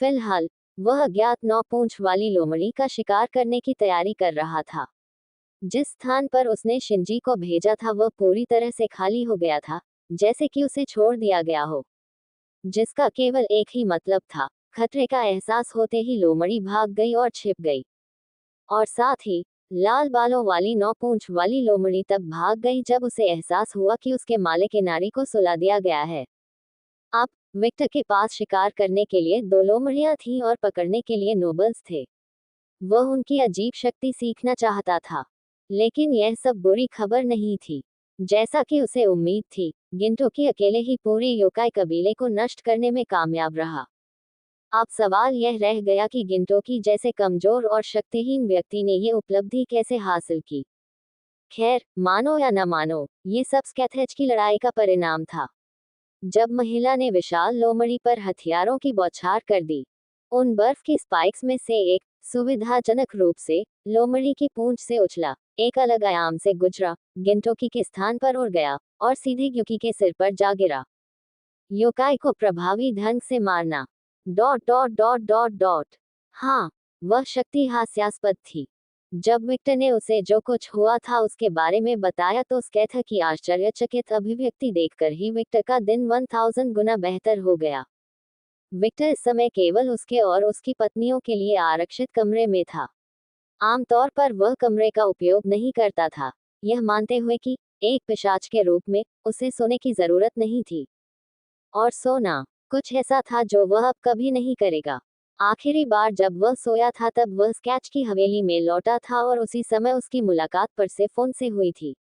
फिलहाल वह अज्ञात 9 पूंछ वाली लोमड़ी का शिकार करने की तैयारी कर रहा था। जिस स्थान पर उसने शिंजी को भेजा था वह पूरी तरह से खाली हो गया था, जैसे कि उसे छोड़ दिया गया हो, जिसका केवल एक ही मतलब था। खतरे का एहसास होते ही लोमड़ी भाग गई और छिप गई। और साथ ही लाल बालों वाली 9 पूंछ वाली लोमड़ी तब भाग गई जब उसे एहसास हुआ कि उसके माले के नारी को सुला दिया गया है। अब विक्टर के पास शिकार करने के लिए 2 लोमड़ियां थीं और पकड़ने के लिए नोबल्स थे। वह उनकी अजीब शक्ति सीखना चाहता था, लेकिन यह सब बुरी खबर नहीं थी। जैसा कि उसे उम्मीद थी, गिंटोकी अकेले ही पूरे योकाई कबीले को नष्ट करने में कामयाब रहा। अब सवाल यह रह गया कि गिंटोकी जैसे कमजोर और शक्तिहीन व्यक्ति ने ये उपलब्धि कैसे हासिल की। खैर, मानो या न मानो, ये सब स्कैथेज की लड़ाई का परिणाम था। जब महिला ने विशाल लोमड़ी पर हथियारों की बौछार कर दी, उन बर्फ की स्पाइक्स में से एक, सुविधाजनक रूप से, लोमड़ी की पूंछ से उछला, एक अलग आयाम से गुजरा, गिंटोकी के स्थान पर उड़ गया, और सीधे ग्युकी के सिर पर जा गिरा। योकाई को प्रभावी ढंग से मारना। Dot dot dot dot dot हाँ, वह शक्ति हास्यास्पद थी। जब विक्टर ने उसे जो कुछ हुआ था उसके बारे में बताया तो स्कैथर की आश्चर्यचकित अभिव्यक्ति देखकर ही विक्टर का दिन 1000 गुना बेहतर हो गया। विक्टर इस समय केवल उसके और उसकी पत्नियों के लिए आरक्षित कमरे में था। आमतौर पर वह कमरे का उपयोग नहीं करता था, यह मानते हुए कि एक पिशाच के रूप में उसे सोने की जरूरत नहीं थी। और सोना कुछ ऐसा था जो वह अब कभी नहीं करेगा। आखिरी बार जब वह सोया था तब वह स्केच की हवेली में लौटा था और उसी समय उसकी मुलाकात परसेफोन से हुई थी।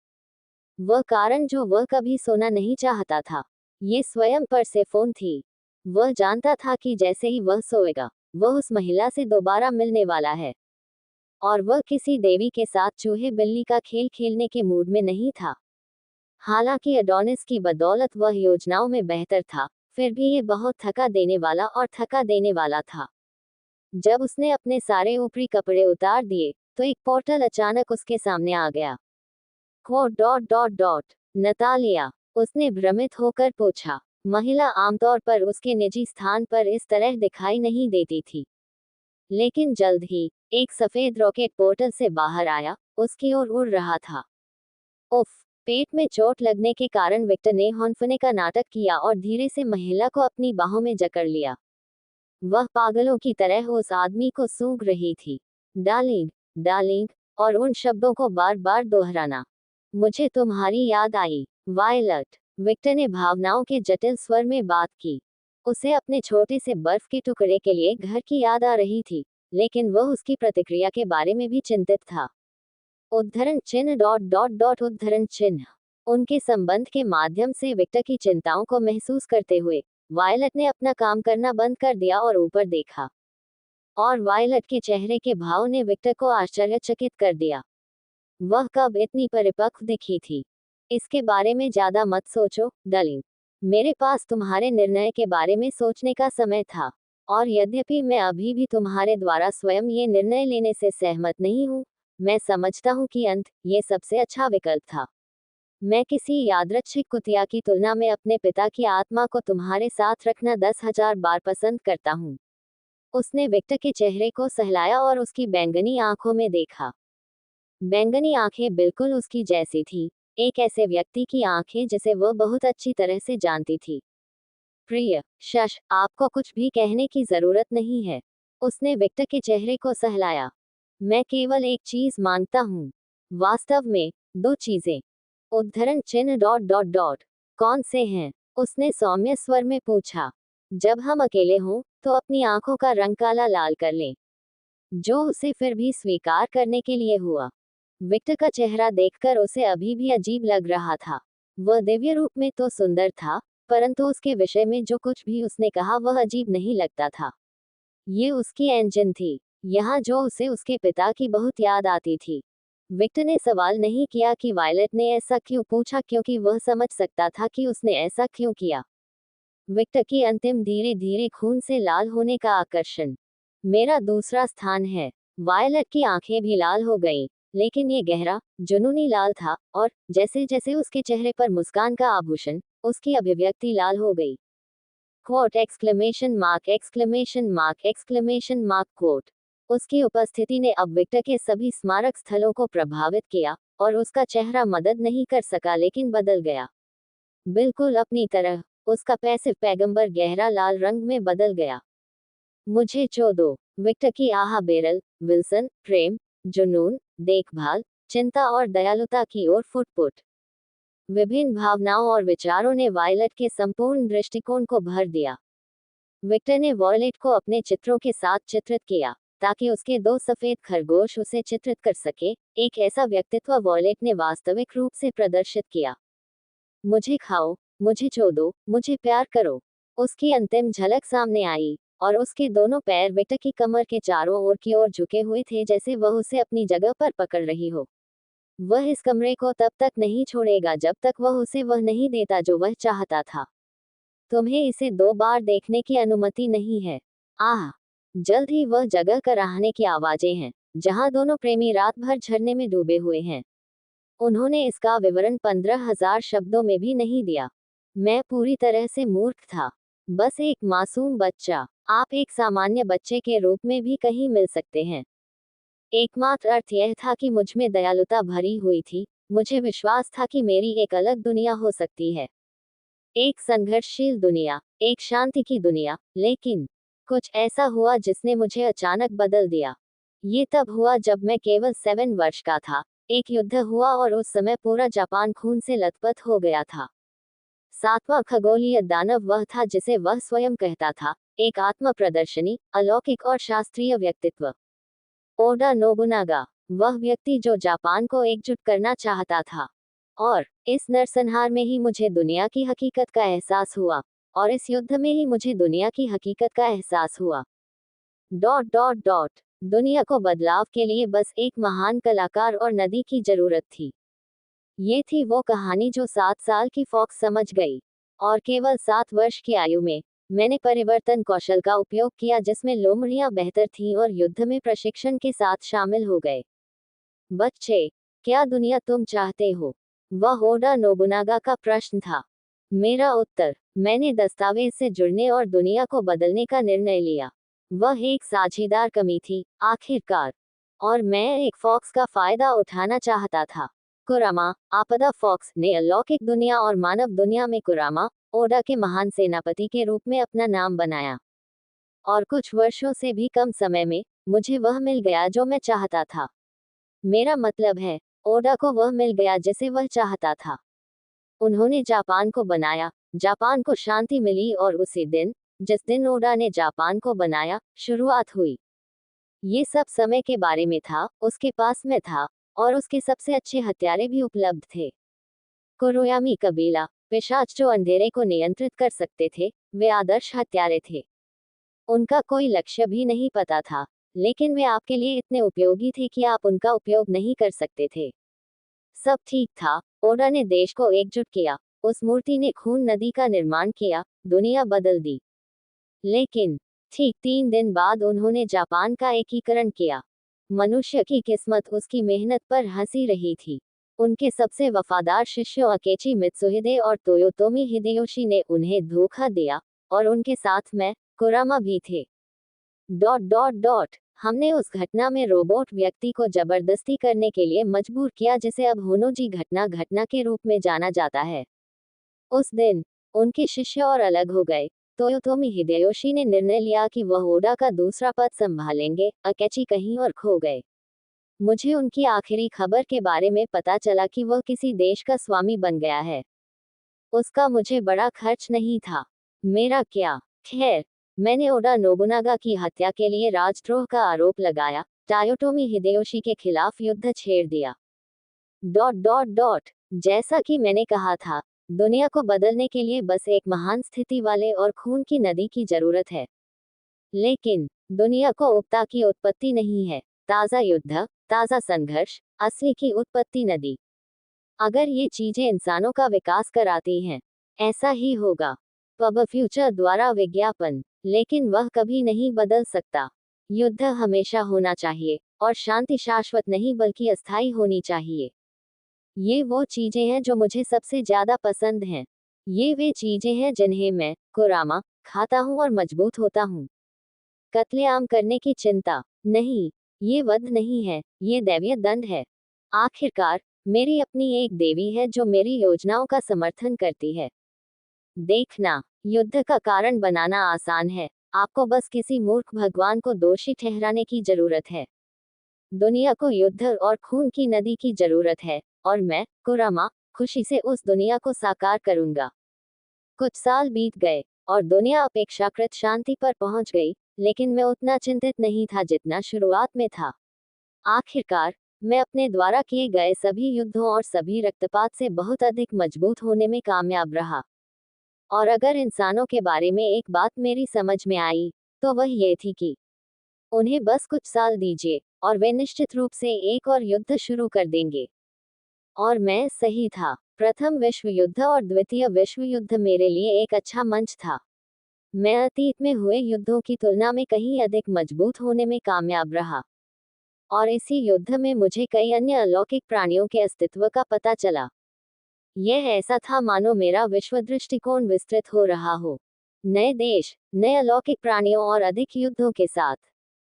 वह कारण जो वह कभी सोना नहीं चाहता था, ये स्वयं परसेफोन थी। वह जानता था कि जैसे ही वह सोएगा, वह उस महिला से दोबारा मिलने वाला है। और वह किसी देवी के साथ चूहे बिल्ली का खेल खेलने के मूड में नहीं था। हालांकि एडोनिस की बदौलत वह योजनाओं में बेहतर था, फिर भी ये बहुत थका देने वाला था। जब उसने अपने सारे ऊपरी कपड़े उतार दिए, तो एक पोर्टल अचानक उसके सामने आ गया। Quote dot dot dot Natalia, उसने भ्रमित होकर पूछा। महिला आमतौर पर उसके निजी स्थान पर इस तरह दिखाई नहीं देती थी। लेकिन जल्द ही एक सफेद रॉकेट पोर्टल से बाहर आया, उसकी ओर उड़ रहा था। उफ, पेट में चोट लगने के कारण विक्टर ने हौंफने का नाटक किया और धीरे से महिला को अपनी बाहों में जकड़ लिया। वह पागलों की तरह उस आदमी को सूंघ रही थी। डार्लिंग, डार्लिंग, और उन शब्दों को बार बार दोहराना। मुझे तुम्हारी याद आई, वायलट। विक्टर ने भावनाओं के जटिल स्वर में बात की। उसे अपने छोटे से बर्फ के टुकड़े के लिए घर की याद आ रही थी, लेकिन वह उसकी प्रतिक्रिया के बारे में भी चिंतित था। उद्धरण चिन्ह डॉट डॉट डॉट उद्धरण चिन्ह। उनके संबंध के माध्यम से विक्टर की चिंताओं को महसूस करते हुए वायलट ने अपना काम करना बंद कर दिया और ऊपर देखा। और वायलट के चेहरे के भाव ने विक्टर को आश्चर्यचकित कर दिया। वह कब इतनी परिपक्व दिखी थी? इसके बारे में ज्यादा मत सोचो, डार्लिंग। मेरे पास तुम्हारे निर्णय के बारे में सोचने का समय था, और यद्यपि मैं अभी भी तुम्हारे द्वारा स्वयं ये निर्णय लेने से सहमत नहीं हूँ, मैं समझता हूँ कि अंत ये सबसे अच्छा विकल्प था। मैं किसी यादृच्छिक कुतिया की तुलना में अपने पिता की आत्मा को तुम्हारे साथ रखना 10,000 बार पसंद करता हूँ। उसने विक्टर के चेहरे को सहलाया और उसकी बैंगनी आंखों में देखा। बैंगनी आंखें बिल्कुल उसकी जैसी थी, एक ऐसे व्यक्ति की आंखें जिसे वह बहुत अच्छी तरह से जानती थी। प्रिय शश, आपको कुछ भी कहने की जरूरत नहीं है। उसने विक्टर के चेहरे को सहलाया। मैं केवल एक चीज मांगता हूँ। वास्तव में, दो चीजें। उद्धरण चिन्ह डॉट डॉट डॉट। कौन से हैं? उसने सौम्य स्वर में पूछा। जब हम अकेले हों, तो अपनी आंखों का रंग काला लाल कर लें। जो उसे फिर भी स्वीकार करने के लिए हुआ। विक्टर का चेहरा देखकर उसे अभी भी अजीब लग रहा था। वह दिव्य रूप में तो सुंदर था, परंतु उसके विषय में जो कुछ भी उसने कहा वह अजीब नहीं लगता था। ये उसकी एंजन थी, यहाँ जो उसे उसके पिता की बहुत याद आती थी। विक्टर ने सवाल नहीं किया कि वायलट ने ऐसा क्यों पूछा, क्योंकि वह समझ सकता था कि उसने ऐसा क्यों किया। विक्टर की अंतिम धीरे धीरे खून से लाल होने का आकर्षण। मेरा दूसरा स्थान है। वायलट की आंखें भी लाल हो गईं, लेकिन ये गहरा, जुनूनी लाल था, और जैसे जैसे उसके चेहरे पर मुस्कान का आभूषण, उसकी अभिव्यक्ति लाल हो गई। Quote exclamation mark exclamation mark exclamation mark quote. उसकी उपस्थिति ने अब विक्टर के सभी स्मारक स्थलों को प्रभावित किया, और उसका चेहरा मदद नहीं कर सका लेकिन बदल गया। बिल्कुल अपनी तरह, उसका पैसिव पैगंबर गहरा लाल रंग में बदल गया। मुझे दो। विक्टर की आह बेरल, विल्सन, प्रेम, जुनून, देखभाल, चिंता और दयालुता की ओर फुटपुट। विभिन्न भावनाओं और विचारों ने वायलट के संपूर्ण दृष्टिकोण को भर दिया। विक्टर ने वॉयलेट को अपने चित्रों के साथ चित्रित किया, ताकि उसके दो सफेद खरगोश उसे चित्रित कर सके। एक ऐसा व्यक्तित्व वॉयलेट ने वास्तविक रूप से प्रदर्शित किया। मुझे खाओ, मुझे दो, मुझे प्यार करो। उसकी अंतिम झलक सामने आई, और उसके दोनों पैर विक्टर की कमर के चारों ओर की ओर झुके हुए थे, जैसे वह उसे अपनी जगह पर पकड़ रही हो। वह इस कमरे को तब तक नहीं छोड़ेगा जब तक वह उसे वह नहीं देता जो वह चाहता था। तुम्हें इसे 2 बार देखने की अनुमति नहीं है। आह! जल्द ही वह जगह कराहने की आवाजें हैं, जहां दोनों प्रेमी रात भर झरने में डूबे हुए हैं। उन्होंने इसका विवरण 15,000 शब्दों में भी नहीं दिया। मैं पूरी तरह से मूर्ख था। बस एक मासूम बच्चा। आप एक सामान्य बच्चे के रूप में भी कहीं मिल सकते हैं। एकमात्र अर्थ यह था कि मुझ में दयालुता भरी हुई थी, मुझे विश्वास था कि मेरी एक अलग दुनिया हो सकती है। एक संघर्षशील दुनिया, एक शांति की दुनिया, लेकिन कुछ ऐसा हुआ जिसने मुझे अचानक बदल दिया। ये तब हुआ जब मैं केवल 7 वर्ष का था। एक युद्ध हुआ और उस समय पूरा जापान खून से लथपथ हो गया था। 7वां खगोलीय दानव वह था जिसे वह स्वयं कहता था, एक आत्म प्रदर्शनी, अलौकिक और शास्त्रीय व्यक्तित्व। ओडा नोबुनागा, वह व्यक्ति जो जापान को एकजुट करना चाहता था। और इस नरसंहार में ही मुझे दुनिया की हकीकत का एहसास हुआ, और इस युद्ध में ही मुझे दुनिया की हकीकत का एहसास हुआ। Dot dot dot. दुनिया को बदलाव के लिए बस एक महान कलाकार और नदी की जरूरत थी। ये थी वो कहानी जो 7 साल की फॉक्स समझ गई। और केवल 7 वर्ष की आयु में मैंने परिवर्तन कौशल का उपयोग किया जिसमें लोमड़ियां बेहतर थीं और युद्ध में प्रशिक्षण के साथ शामिल हो गए। बच्चे, क्या दुनिया तुम चाहते हो? वह ओडा नोबुनागा का प्रश्न था। मेरा उत्तर, मैंने दस्तावेज से जुड़ने और दुनिया को बदलने का निर्णय लिया। वह एक साझेदार कमी थी, आखिरकार। और मैं एक फॉक्स का फायदा उठाना चाहता था। कुरामा, आपदा फॉक्स ने अलौकिक दुनिया और मानव दुनिया में कुरामा, ओडा के महान सेनापति के रूप में अपना नाम बनाया। और कुछ वर्षों से भी कम समय में, मुझे वह मिल गया जो मैं चाहता था। मेरा मतलब है, ओडा को वह मिल गया जिसे वह चाहता था। उन्होंने जापान को बनाया, जापान को शांति मिली और उसी दिन, जिस दिन ओडा ने जापान को बनाया, शुरुआत हुई। ये सब समय के बारे में था, उसके पास में था, और उसके सबसे अच्छे हथियारे भी उपलब्ध थे। कुरोयामी कबीला, पिशाच जो अंधेरे को नियंत्रित कर सकते थे, वे आदर्श हत्यारे थे। उनका कोई लक्ष्य भी नहीं पता था, लेकिन वे आपके लिए इतने उपयोगी थे कि आप उनका उपयोग नहीं कर सकते थे। सब ठीक था, ओडा ने देश को एकजुट किया, उस मूर्ति ने खून नदी का निर्माण किया, दुनिया बदल दी। लेकिन ठीक 3 दिन बाद उन्होंने जापान का एकीकरण किया। मनुष्य की किस्मत उसकी मेहनत पर हंसी रही थी। उनके सबसे वफादार शिष्यों अकेची मित्सुहिदे और तोयोतोमी हिदेयोशी ने उन्हें धोखा दिया, और उनके साथ में कुरामा भी थे। हमने उस घटना में रोबोट व्यक्ति को जबरदस्ती करने के लिए मजबूर किया जिसे अब होनोजी घटना के रूप में जाना जाता है। उस दिन उनके शिष्य और अलग हो गए। तोयोतोमी हिदेयोशी ने निर्णय लिया कि वह ओडा का दूसरा पद संभालेंगे, अकेची कहीं और खो गए। मुझे उनकी आखिरी खबर के बारे में पता चला कि वह किसी देश का स्वामी बन गया है। उसका मुझे बड़ा खर्च नहीं था। मेरा क्या, खैर, मैंने ओडा नोबुनागा की हत्या के लिए राजद्रोह का आरोप लगाया, टोयोटोमी हिदेयोशी के खिलाफ युद्ध छेड़ दिया। जैसा कि मैंने कहा था, दुनिया को बदलने के लिए बस एक महान स्थिति वाले और खून की नदी की जरूरत है। लेकिन दुनिया को उकता की उत्पत्ति नहीं है, ताज़ा युद्ध, ताज़ा संघर्ष, असली की उत्पत्ति नदी। अगर ये चीजें इंसानों का विकास कराती हैं, ऐसा ही होगा। पब फ्यूचर द्वारा विज्ञापन, लेकिन वह कभी नहीं बदल सकता। युद्ध हमेशा होना चाहिए, और शांति शाश्वत नहीं बल्कि अस्थायी होनी चाहिए। ये वो चीजें हैं जो मुझे सबसे ज्यादा पसंद हैं। ये वे चीजें हैं जिन्हें मैं, कुरामा, खाता हूँ और मजबूत होता हूँ। कत्लेआम करने की चिंता नहीं, ये वध नहीं है, ये दैवीय दंड है। आखिरकार, मेरी अपनी एक देवी है जो मेरी योजनाओं का समर्थन करती है। देखना, युद्ध का कारण बनाना आसान है, आपको बस किसी मूर्ख भगवान को दोषी ठहराने की जरूरत है। दुनिया को युद्ध और खून की नदी की जरूरत है, और मैं, कुरामा, खुशी से उस दुनिया को साकार करूंगा। कुछ साल बीत गए, और दुनिया अपेक्षाकृत शांति पर पहुंच गई, लेकिन मैं उतना चिंतित नहीं था जितना शुरुआत में था। आखिरकार, मैं अपने द्वारा किए गए सभी युद्धों और सभी रक्तपात से बहुत अधिक मजबूत होने में कामयाब रहा। और अगर इंसानों के बारे में एक बात मेरी समझ में आई, तो वह ये थी कि उन्हें बस कुछ साल दीजिए, और वे निश्चित रूप से एक और युद्ध शुरू कर देंगे। और मैं सही था। प्रथम विश्व युद्ध और द्वितीय विश्व युद्ध मेरे लिए एक अच्छा मंच था। मैं अतीत में हुए युद्धों की तुलना में कहीं अधिक मजबूत होने में कामयाब रहा। और इसी युद्ध में मुझे कई अन्य अलौकिक प्राणियों के अस्तित्व का पता चला। यह ऐसा था मानो मेरा विश्व दृष्टिकोण विस्तृत हो रहा हो। नए देश, नए अलौकिक प्राणियों और अधिक युद्धों के साथ।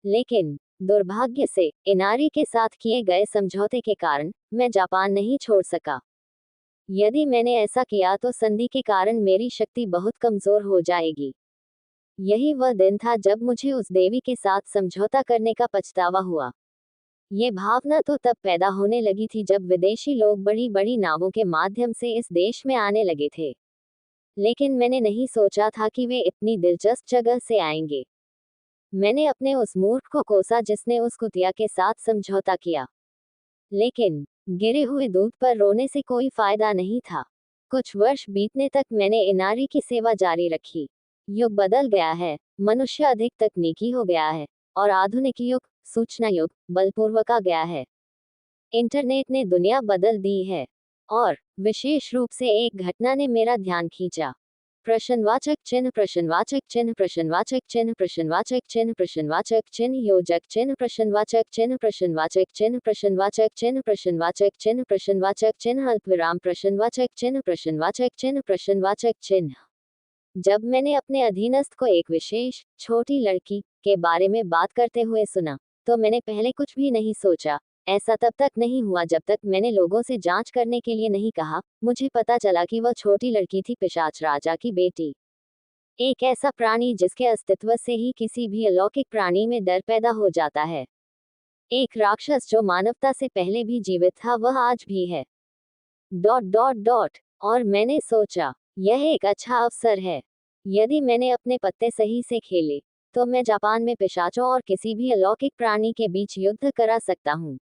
लेकिन दुर्भाग्य से, इनारी के साथ किए गए समझौते के कारण, मैं जापान नहीं छोड़ सका। यदि मैंने ऐसा किया तो संधि के कारण मेरी शक्ति बहुत कमजोर हो जाएगी। यही वह दिन था जब मुझे उस देवी के साथ समझौता करने का पछतावा हुआ। ये भावना तो तब पैदा होने लगी थी जब विदेशी लोग बड़ी बड़ी नावों के माध्यम से इस देश में आने लगे थे। लेकिन मैंने नहीं सोचा था कि वे इतनी दिलचस्प जगह से आएंगे। मैंने अपने उस मूर्ख को कोसा जिसने उस कुतिया के साथ समझौता किया। लेकिन गिरे हुए दूध पर रोने से कोई फायदा नहीं था। कुछ वर्ष बीतने तक मैंने इनारी की सेवा जारी रखी। युग बदल गया है, मनुष्य अधिक तकनीकी हो गया है, और आधुनिक युग, सूचना युग, बलपूर्वक आ गया है। इंटरनेट ने दुनिया बदल दी है, और विशेष रूप से एक घटना ने मेरा ध्यान खींचा। प्रश्नवाचक चिन्ह, प्रश्नवाचक चिन्ह, प्रश्नवाचक चिन्ह, प्रश्नवाचक चिन्ह, प्रश्नवाचक चिन्ह, योजक चिन्ह, प्रश्नवाचक चिन्ह, प्रश्नवाचक चिन्ह, प्रश्नवाचक चिन्ह, प्रश्नवाचक चिन्ह, प्रश्नवाचक चिन्ह, अल्पविराम, प्रश्नवाचक चिन्ह, प्रश्नवाचक चिन्ह, प्रश्नवाचक चिन्ह। जब मैंने अपने अधीनस्थ को एक विशेष, छोटी लड़की के बारे में बात करते हुए सुना, तो मैंने पहले कुछ भी नहीं सोचा। ऐसा तब तक नहीं हुआ जब तक मैंने लोगों से जांच करने के लिए नहीं कहा। मुझे पता चला कि वह छोटी लड़की थी, पिशाच राजा की बेटी। एक ऐसा प्राणी जिसके अस्तित्व से ही किसी भी अलौकिक प्राणी में डर पैदा हो जाता है। एक राक्षस जो मानवता से पहले भी जीवित था, वह आज भी है। ... और मैंने सोचा, यह एक अच्छा अवसर है। यदि मैंने अपने पत्ते सही से खेले, तो मैं जापान में पिशाचों और किसी भी अलौकिक प्राणी के बीच युद्ध करा सकता हूँ।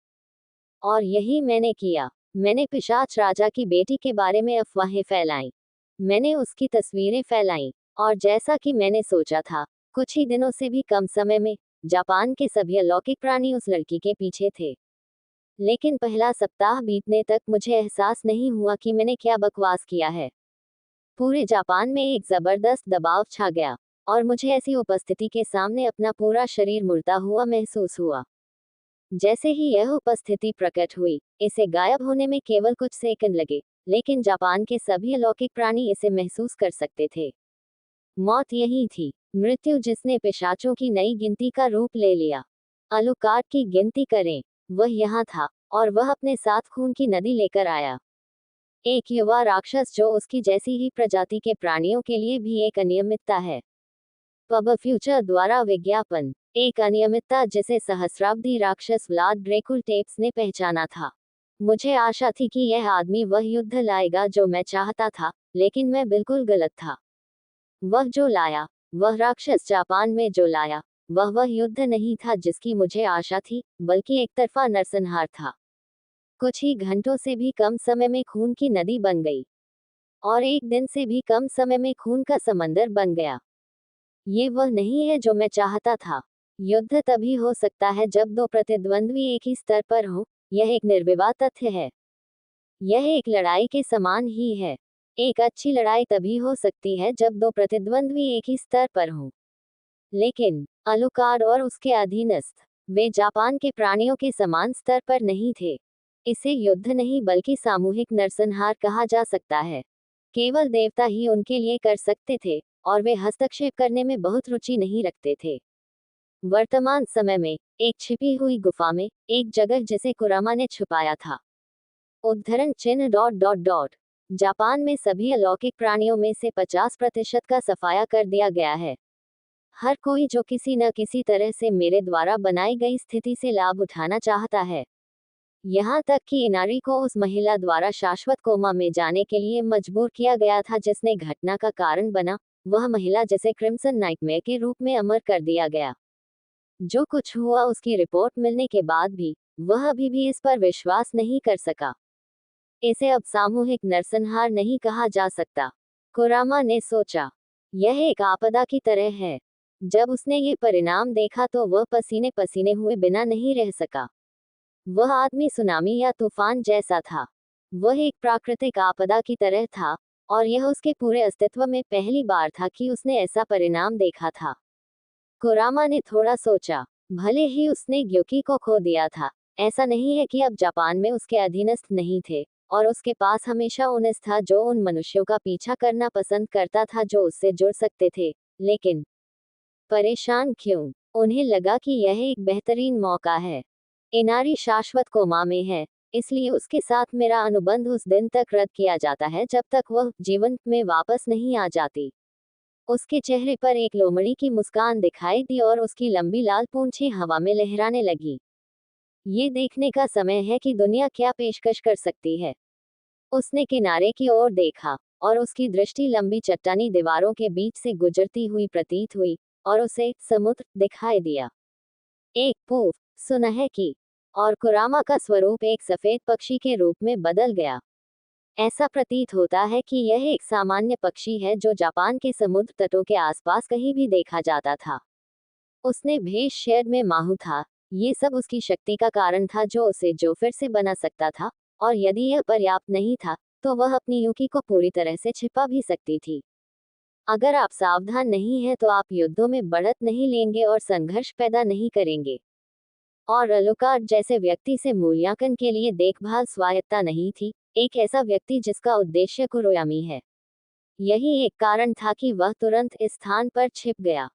और यही मैंने किया। मैंने पिशाच राजा की बेटी के बारे में अफवाहें फैलाई। मैंने उसकी तस्वीरें फैलाई। और जैसा कि मैंने सोचा था, कुछ ही दिनों से भी कम समय में जापान के सभी अलौकिक प्राणी उस लड़की के पीछे थे। लेकिन पहला सप्ताह बीतने तक मुझे एहसास नहीं हुआ कि मैंने क्या बकवास किया है। पूरे जापान में एक जबरदस्त दबाव छा गया, और मुझे ऐसी उपस्थिति के सामने अपना पूरा शरीर मुड़ता हुआ महसूस हुआ। जैसे ही यह उपस्थिति प्रकट हुई, इसे गायब होने में केवल कुछ सेकंड लगे, लेकिन जापान के सभी अलौकिक प्राणी इसे महसूस कर सकते थे। मौत यही थी, मृत्यु जिसने पिशाचों की नई गिनती का रूप ले लिया। अलुकार्ड की गिनती करें, वह यहाँ था, और वह अपने साथ खून की नदी लेकर आया। एक युवा राक्षस जो उसकी जैसी ही प्रजाति के प्राणियों के लिए भी एक अनियमितता है। पब फ्यूचर द्वारा विज्ञापन, एक अनियमितता जिसे सहस्राब्दी राक्षस व्लाद ड्रेकुल टेप्स ने पहचाना था। मुझे आशा थी कि यह आदमी वह युद्ध लाएगा जो मैं चाहता था, लेकिन मैं बिल्कुल गलत था। वह जो लाया, वह राक्षस जापान में जो लाया, वह युद्ध नहीं था जिसकी मुझे आशा थी, बल्कि एक तरफा नरसंहार था। कुछ ही घंटों से भी कम समय में खून की नदी बन गई, और एक दिन से भी कम समय में खून का समंदर बन गया। ये वह नहीं है जो मैं चाहता था। युद्ध तभी हो सकता है जब दो प्रतिद्वंद्वी एक ही स्तर पर हों, यह एक निर्विवाद तथ्य है। यह एक लड़ाई के समान ही है। एक अच्छी लड़ाई तभी हो सकती है जब दो प्रतिद्वंद्वी एक ही स्तर पर हों। लेकिन अलुकार्ड और उसके अधीनस्थ, वे जापान के प्राणियों के समान स्तर पर नहीं थे। इसे युद्ध नहीं बल्कि सामूहिक नरसंहार कहा जा सकता है। केवल देवता ही उनके लिए कर सकते थे, और वे हस्तक्षेप करने में बहुत रुचि नहीं रखते थे। वर्तमान समय में, एक छिपी हुई गुफा में, एक जगह जिसे कुरामा ने छुपाया था। उद्धरण चिन्ह ... जापान में सभी अलौकिक प्राणियों में से 50% का सफाया कर दिया गया है। हर कोई जो किसी न किसी तरह से मेरे द्वारा बनाई गई स्थिति से लाभ उठाना चाहता है। यहाँ तक कि इनारी को उस महिला द्वारा शाश्वत कोमा में जाने के लिए मजबूर किया गया था जिसने घटना का कारण बना। वह महिला जिसे क्रिम्सन नाइटमेयर के रूप में अमर कर दिया गया। जो कुछ हुआ उसकी रिपोर्ट मिलने के बाद भी, वह अभी भी इस पर विश्वास नहीं कर सका। इसे अब सामूहिक नरसंहार नहीं कहा जा सकता, कुरामा ने सोचा। यह एक आपदा की तरह है। जब उसने ये परिणाम देखा तो वह पसीने पसीने हुए बिना नहीं रह सका। वह आदमी सुनामी या तूफान जैसा था। वह एक प्राकृतिक आपदा की तरह था, और यह उसके पूरे अस्तित्व में पहली बार था कि उसने ऐसा परिणाम देखा था। कुरामा ने थोड़ा सोचा। भले ही उसने ग्योकी को खो दिया था, ऐसा नहीं है कि अब जापान में उसके अधीनस्थ नहीं थे, और उसके पास हमेशा उन्हें था जो उन मनुष्यों का पीछा करना पसंद करता था जो उससे जुड़ सकते थे। लेकिन परेशान क्यों? उन्हें लगा कि यह एक बेहतरीन मौका है। इनारी शाश्वत कोमा में है, इसलिए उसके साथ मेरा अनुबंध उस दिन तक रद्द किया जाता है जब तक वह जीवन में वापस नहीं आ जाती। उसके चेहरे पर एक लोमड़ी की मुस्कान दिखाई दी और उसकी लंबी लाल पूंछें हवा में लहराने लगी। ये देखने का समय है कि दुनिया क्या पेशकश कर सकती है। उसने किनारे की ओर देखा, और उसकी दृष्टि लंबी चट्टानी दीवारों के बीच से गुजरती हुई प्रतीत हुई, और उसे समुद्र दिखाई दिया। एक पूर्व सुनहरे की, और कुरामा का स्वरूप एक सफेद पक्षी के रूप में बदल गया। ऐसा प्रतीत होता है कि यह एक सामान्य पक्षी है जो जापान के समुद्र तटों के आसपास कहीं भी देखा जाता था। उसने भेष शेड में माहू था। ये सब उसकी शक्ति का कारण था जो उसे जो फिर से बना सकता था, और यदि यह पर्याप्त नहीं था, तो वह अपनी युकी को पूरी तरह से छिपा भी सकती थी। अगर आप सावधान नहीं हैं तो आप युद्धों में बढ़त नहीं लेंगे और संघर्ष पैदा नहीं करेंगे। और अलुकार्ड जैसे व्यक्ति से मूल्यांकन के लिए देखभाल स्वायत्ता नहीं थी, एक ऐसा व्यक्ति जिसका उद्देश्य कुरोयामी है। यही एक कारण था कि वह तुरंत इस स्थान पर छिप गया।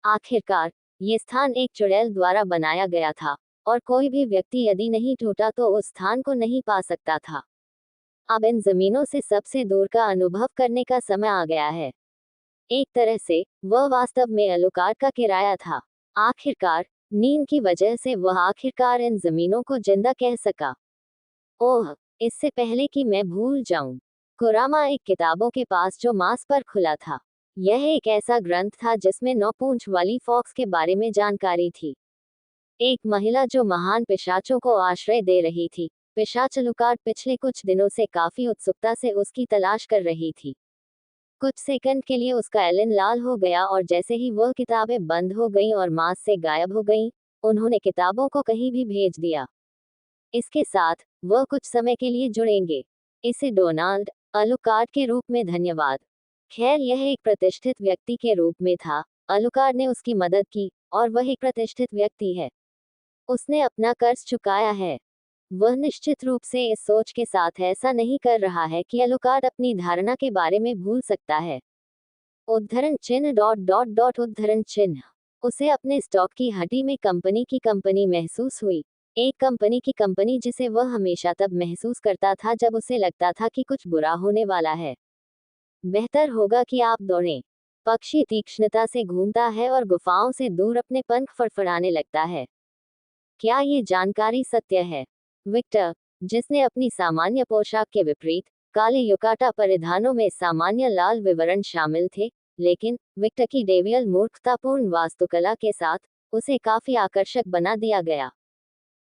आखिरकार, ये स्थान एक चुड़ैल द्वारा बनाया गया था, और कोई भी व्यक्ति यदि नहीं टूटा तो उस स्थान को नहीं पा सकता था। अब इन जमीनों से सबसे दूर का अनुभव करने का समय आ गया है। एक तरह से वह वास्तव में अलुकार्ड का किराया था। आखिरकार नींद की वजह से वह आखिरकार इन जमीनों को जिंदा कह सका। ओह, इससे पहले कि मैं भूल जाऊं, कुरामा एक किताबों के पास जो मांस पर खुला था। यह एक ऐसा ग्रंथ था जिसमें 9 पूंछ वाली फॉक्स के बारे में जानकारी थी। एक महिला जो महान पिशाचों को आश्रय दे रही थी। पिशाच अलुकार्ड पिछले कुछ दिनों से काफी उत्सुकता से उसकी तलाश कर रही थी। कुछ सेकंड के लिए उसका एलन लाल हो गया और जैसे ही वह किताबें बंद हो गईं और मांस से गायब हो गईं, उन्होंने किताबों को कहीं भी भेज दिया। इसके साथ वह कुछ समय के लिए जुड़ेंगे। इसे डोनाल्ड अलुकार्ड के रूप में धन्यवाद। खैर, यह एक प्रतिष्ठित व्यक्ति के रूप में था। अलुकार्ड ने उसकी मदद की और वह एक प्रतिष्ठित व्यक्ति है। उसने अपना कर्ज चुकाया है। वह निश्चित रूप से इस सोच के साथ ऐसा नहीं कर रहा है कि अलुकार्ड अपनी धारणा के बारे में भूल सकता है। उद्धरण चिन्ह डॉट डॉट डॉट उद्धरण चिन्ह। उसे अपने स्टॉक की हड्डी में कंपनी की कंपनी महसूस हुई। एक कंपनी की कंपनी जिसे वह हमेशा तब महसूस करता था जब उसे लगता था कि कुछ बुरा होने वाला है। बेहतर होगा कि आप दौड़ें। पक्षी तीक्ष्णता से घूमता है और गुफाओं से दूर अपने पंख फड़फड़ाने लगता है। क्या ये जानकारी सत्य है? विक्टर, जिसने अपनी सामान्य पोशाक के विपरीत काले युकाटा परिधानों में सामान्य लाल विवरण शामिल थे, लेकिन विक्टर की डेवियल मूर्खतापूर्ण वास्तुकला के साथ उसे काफी आकर्षक बना दिया गया।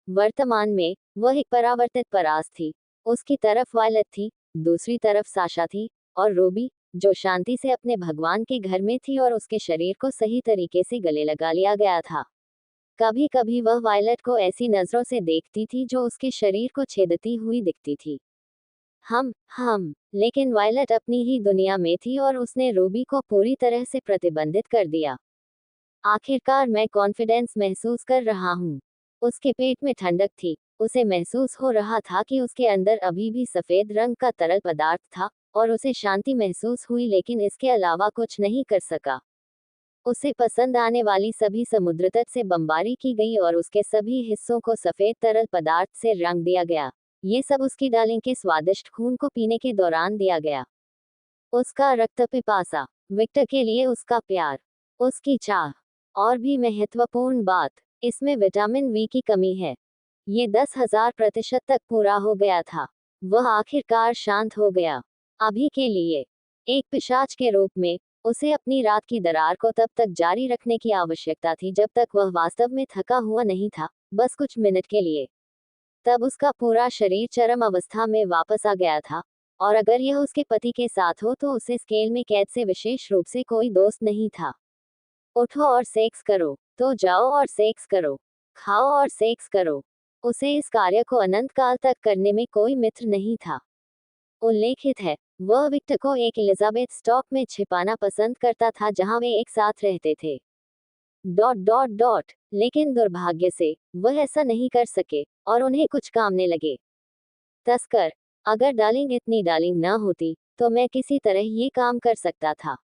वर्तमान में वह एक परावर्तित परास थी। उसकी तरफ वायलट थी, दूसरी तरफ साशा थी, और रूबी, जो शांति से अपने भगवान के घर में थी और उसके शरीर को सही तरीके से गले लगा लिया गया था। कभी कभी वह वायलट को ऐसी नजरों से देखती थी जो उसके शरीर को छेदती हुई दिखती थी। लेकिन वायलट अपनी ही दुनिया में थी और उसने रूबी को पूरी तरह से प्रतिबंधित कर दिया। आखिरकार मैं कॉन्फिडेंस महसूस कर रहा हूँ। उसके पेट में ठंडक थी। उसे महसूस हो रहा था कि उसके अंदर अभी भी सफेद रंग का तरल पदार्थ था और उसे शांति महसूस हुई, लेकिन इसके अलावा कुछ नहीं कर सका। उसे पसंद आने वाली सभी समुद्र तट से बमबारी की गई और उसके सभी हिस्सों को सफेद तरल पदार्थ से रंग दिया गया। ये सब उसकी डार्लिंग के स्वादिष्ट खून को पीने के दौरान दिया गया। उसका रक्त पिपासा, विक्टर के लिए उसका प्यार, उसकी चाह, और भी महत्वपूर्ण बात, इसमें विटामिन वी की कमी है। ये 10,000% तक पूरा हो गया था। वह आखिरकार शांत हो गया। अभी के लिए, एक पिशाच के रूप में, उसे अपनी रात की दरार को तब तक जारी रखने की आवश्यकता थी जब तक वह वास्तव में थका हुआ नहीं था, बस कुछ मिनट के लिए। तब उसका पूरा शरीर चरम अवस्था में वापस आ गया था, और अगर यह उसके पति के साथ हो तो उसे स्केल में कैद से विशेष रूप से कोई दोस्त नहीं था। उठो और सेक्स करो, तो जाओ और सेक्स करो, खाओ और सेक्स करो। उसे इस कार्य को अनंत काल तक करने में कोई मित्र नहीं था। उल्लेखित है, वह विक्टर को एक एलिजाबेथ स्टॉक में छिपाना पसंद करता था जहां वे एक साथ रहते थे। डॉट डॉट डॉट लेकिन दुर्भाग्य से वह ऐसा नहीं कर सके और उन्हें कुछ कामने लगे। तस्कर, अगर डार्लिंग इतनी डार्लिंग न होती तो मैं किसी तरह ये काम कर सकता था।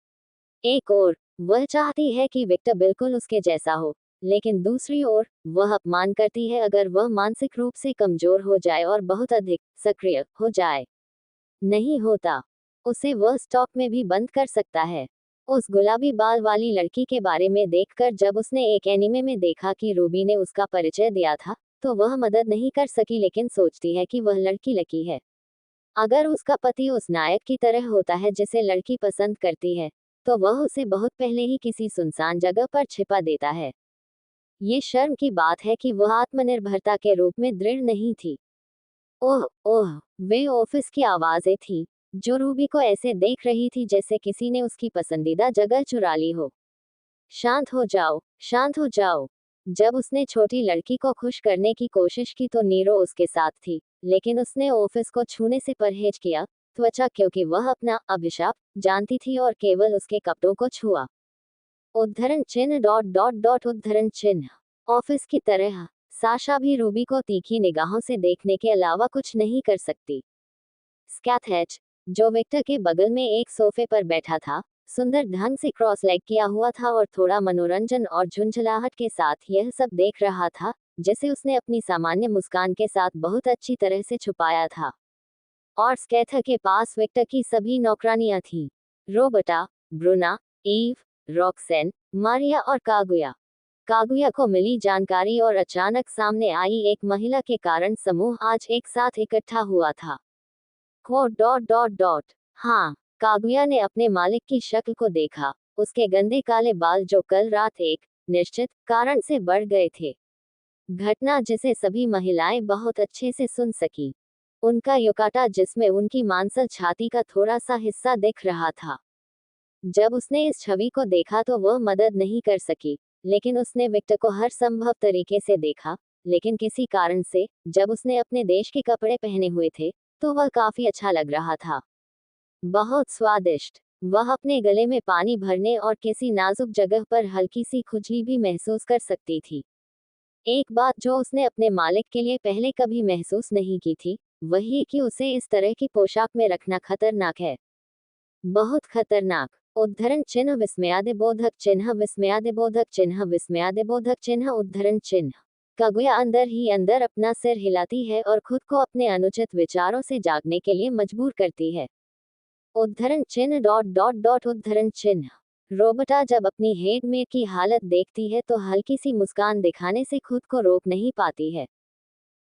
एक ओर वह चाहती है कि विक्टर बिल्कुल उसके जैसा हो, लेकिन दूसरी ओर वह अपमान करती है अगर वह मानसिक रूप से कमजोर हो जाए और बहुत अधिक सक्रिय हो जाए। नहीं होता, उसे वह स्टॉक में भी बंद कर सकता है। उस गुलाबी बाल वाली लड़की के बारे में देखकर जब उसने एक एनीमे में देखा कि रूबी ने उसका परिचय दिया था, तो वह मदद नहीं कर सकी, लेकिन सोचती है कि वह लड़की लकी है। अगर उसका पति उस नायक की तरह होता है जिसे लड़की पसंद करती है, तो वह उसे बहुत पहले ही किसी सुनसान जगह पर छिपा देता है। ये शर्म की बात है कि वह आत्मनिर्भरता के रूप में दृढ़ नहीं थी। ओह ओह, वे ऑफिस की आवाजें थी जो रूबी को ऐसे देख रही थी जैसे किसी ने उसकी पसंदीदा जगह चुरा ली हो। शांत हो जाओ, शांत हो जाओ। जब उसने छोटी लड़की को खुश करने की कोशिश की तो नीरो उसके साथ थी, लेकिन उसने ऑफिस को छूने से परहेज किया, त्वचा, क्योंकि वह अपना अभिशाप जानती थी और केवल उसके कपड़ों को छुआ। उद्धरण चिन्ह डॉट डॉट डॉट उद्धरण चिन्ह। ऑफिस की तरह साशा भी रूबी को तीखी निगाहों से देखने के अलावा कुछ नहीं कर सकती। स्कैथेच, जो विक्टर के बगल में एक सोफे पर बैठा था, सुंदर ढंग से क्रॉस लेग किया हुआ था और थोड़ा मनोरंजन और झुंझलाहट के साथ यह सब देख रहा था, जिसे उसने अपनी सामान्य मुस्कान के साथ बहुत अच्छी तरह से छुपाया था। और स्कैथर के पास विक्टर की सभी नौकरानियां थीं। रोबर्टा, ब्रुना, ईव, रॉक्सेन, मारिया और कागुया। कागुया को मिली जानकारी और अचानक सामने आई एक महिला के कारण समूह आज एक साथ इकट्ठा हुआ था। हाँ, कागुया ने अपने मालिक की शक्ल को देखा, उसके गंदे काले बाल जो कल रात एक निश्चित कारण से बढ़ गए थे। घटना जिसे सभी महिलाएं बहुत अच्छे से सुन सकी। उनका युकाटा जिसमें उनकी मांसल छाती का थोड़ा सा हिस्सा दिख रहा था। जब उसने इस छवि को देखा तो वह मदद नहीं कर सकी, लेकिन उसने विक्टर को हर संभव तरीके से देखा, लेकिन किसी कारण से, जब उसने अपने देश के कपड़े पहने हुए थे, तो वह काफी अच्छा लग रहा था। बहुत स्वादिष्ट। वह अपने गले में पानी भरने और किसी नाजुक जगह पर हल्की सी खुजली भी महसूस कर सकती थी। एक बात जो उसने अपने मालिक के लिए पहले कभी महसूस नहीं की थी, वही कि उसे इस तरह की पोशाक में रखना खतरनाक है। बहुत खतरनाक। उद्धरण चिन्ह विस्मयादिबोधक चिन्ह विस्मयादिबोधक चिन्ह विस्मयादिबोधक चिन्ह उद्धरण चिन्ह। कागुया अंदर ही अंदर अपना सिर हिलाती है और खुद को अपने अनुचित विचारों से जागने के लिए मजबूर करती है। उद्धरण चिन्ह डॉट डॉट डॉट उद्धरण चिन्ह। रोबर्टा जब अपनी हेडमेड की हालत देखती है तो हल्की सी मुस्कान दिखाने से खुद को रोक नहीं पाती है।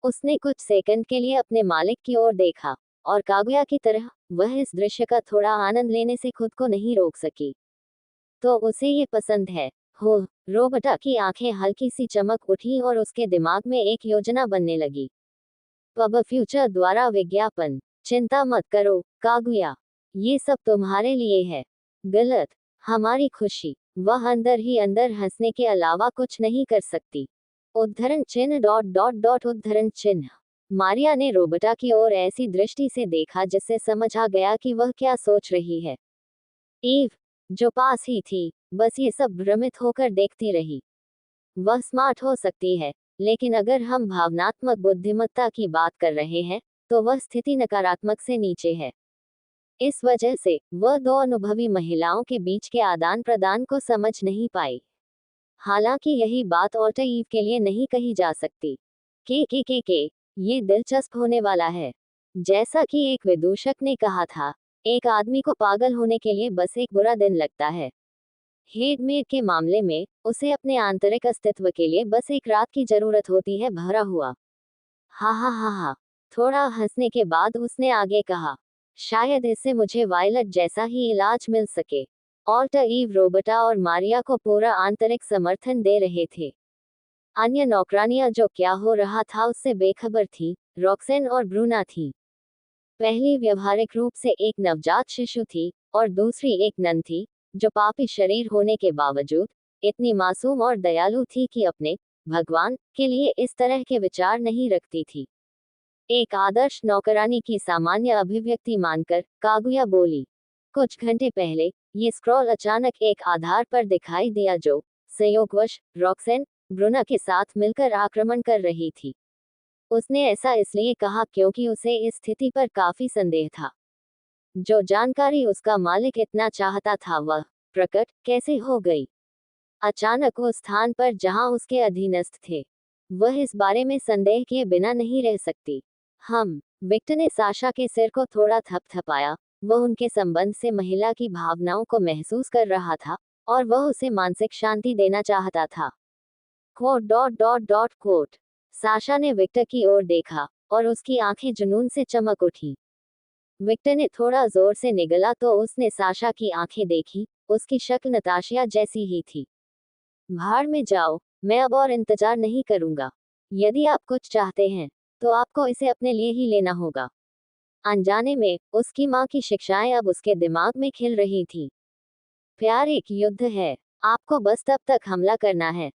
उसने कुछ सेकंड के लिए अपने मालिक की ओर देखा, और कागुया की तरह वह इस दृश्य का थोड़ा आनंद लेने से खुद को नहीं रोक सकी। तो उसे ये पसंद है। हो, रोबर्टा की आंखें हल्की सी चमक उठी और उसके दिमाग में एक योजना बनने लगी। पब फ्यूचर द्वारा विज्ञापन। चिंता मत करो, कागुया। ये सब तुम्हारे लिए है। गलत। हमारी खुशी। वह अंदर ही अंदर हंसने के अलावा कुछ नहीं कर सकती। उद्धरण चिन्ह डॉट डॉट डॉट उद्धरण चिन्ह। मारिया ने रोबर्टा की ओर ऐसी दृष्टि से देखा जिससे समझ आ गया कि वह क्या सोच रही है। ईव, जो पास ही थी, बस ये सब भ्रमित होकर देखती रही। वह स्मार्ट हो सकती है, लेकिन अगर हम भावनात्मक बुद्धिमत्ता की बात कर रहे हैं, तो वह स्थिति नकारात्मक से नीचे है। इस वजह से वह दो अनुभवी महिलाओं के बीच के आदान प्रदान को समझ नहीं पाई। हालांकि यही बात ऑल्टर ईव के लिए नहीं कही जा सकती। के ये दिलचस्प होने वाला है। जैसा कि एक विदूषक ने कहा था, एक आदमी को पागल होने के लिए बस एक बुरा दिन लगता है। हेडमेड के मामले में उसे अपने आंतरिक अस्तित्व के लिए बस एक रात की जरूरत होती है भरा हुआ। हा हा हा हा। थोड़ा हंसने के बाद उसने आगे कहा, शायद इससे मुझे वायलट जैसा ही इलाज मिल सके। ऑल्टर ईव रोबर्टा और मारिया को पूरा आंतरिक समर्थन दे रहे थे। अन्य नौकरानियां जो क्या हो रहा था उससे बेखबर थी, रॉक्सेन और ब्रूना थी। पहली व्यवहारिक रूप से एक नवजात शिशु थी, और दूसरी एक नन थी, जो पापी शरीर होने के बावजूद इतनी मासूम और दयालु थी कि अपने भगवान के लिए इस तरह के विचार नहीं रखती थी। एक आदर्श नौकरानी की सामान्य अभिव्यक्ति मानकर कागुया बोली। कुछ घंटे पहले ये स्क्रॉल अचानक एक आधार पर दिखाई दिया जो संयोगवश रॉक्सेन ब्रुना के साथ मिलकर आक्रमण कर रही थी। उसने ऐसा इसलिए कहा क्योंकि उसे इस स्थिति पर काफी संदेह था। जो जानकारी उसका मालिक इतना चाहता था वह प्रकट कैसे हो गई अचानक उस स्थान पर जहां उसके अधीनस्थ थे। वह इस बारे में संदेह किए बिना नहीं रह सकती। विक्टर ने साशा के सिर को थोड़ा थपथपाया। वह उनके संबंध से महिला की भावनाओं को महसूस कर रहा था, और वह उसे मानसिक शांति देना चाहता था। Quote dot dot dot quote. Sasha ने विक्टर की ओर देखा, और उसकी आंखें जुनून से चमक उठी। विक्टर ने थोड़ा जोर से निगला तो उसने साशा की आंखें देखी। उसकी शक्ल नताशिया जैसी ही थी। भाड़ में जाओ, मैं अब और इंतजार नहीं करूंगा। यदि आप कुछ चाहते हैं, तो आपको इसे अपने लिए ही लेना होगा। अनजाने में उसकी माँ की शिक्षाएं अब उसके दिमाग में खिल रही थी। प्यार एक युद्ध है। आपको बस तब तक हमला करना है,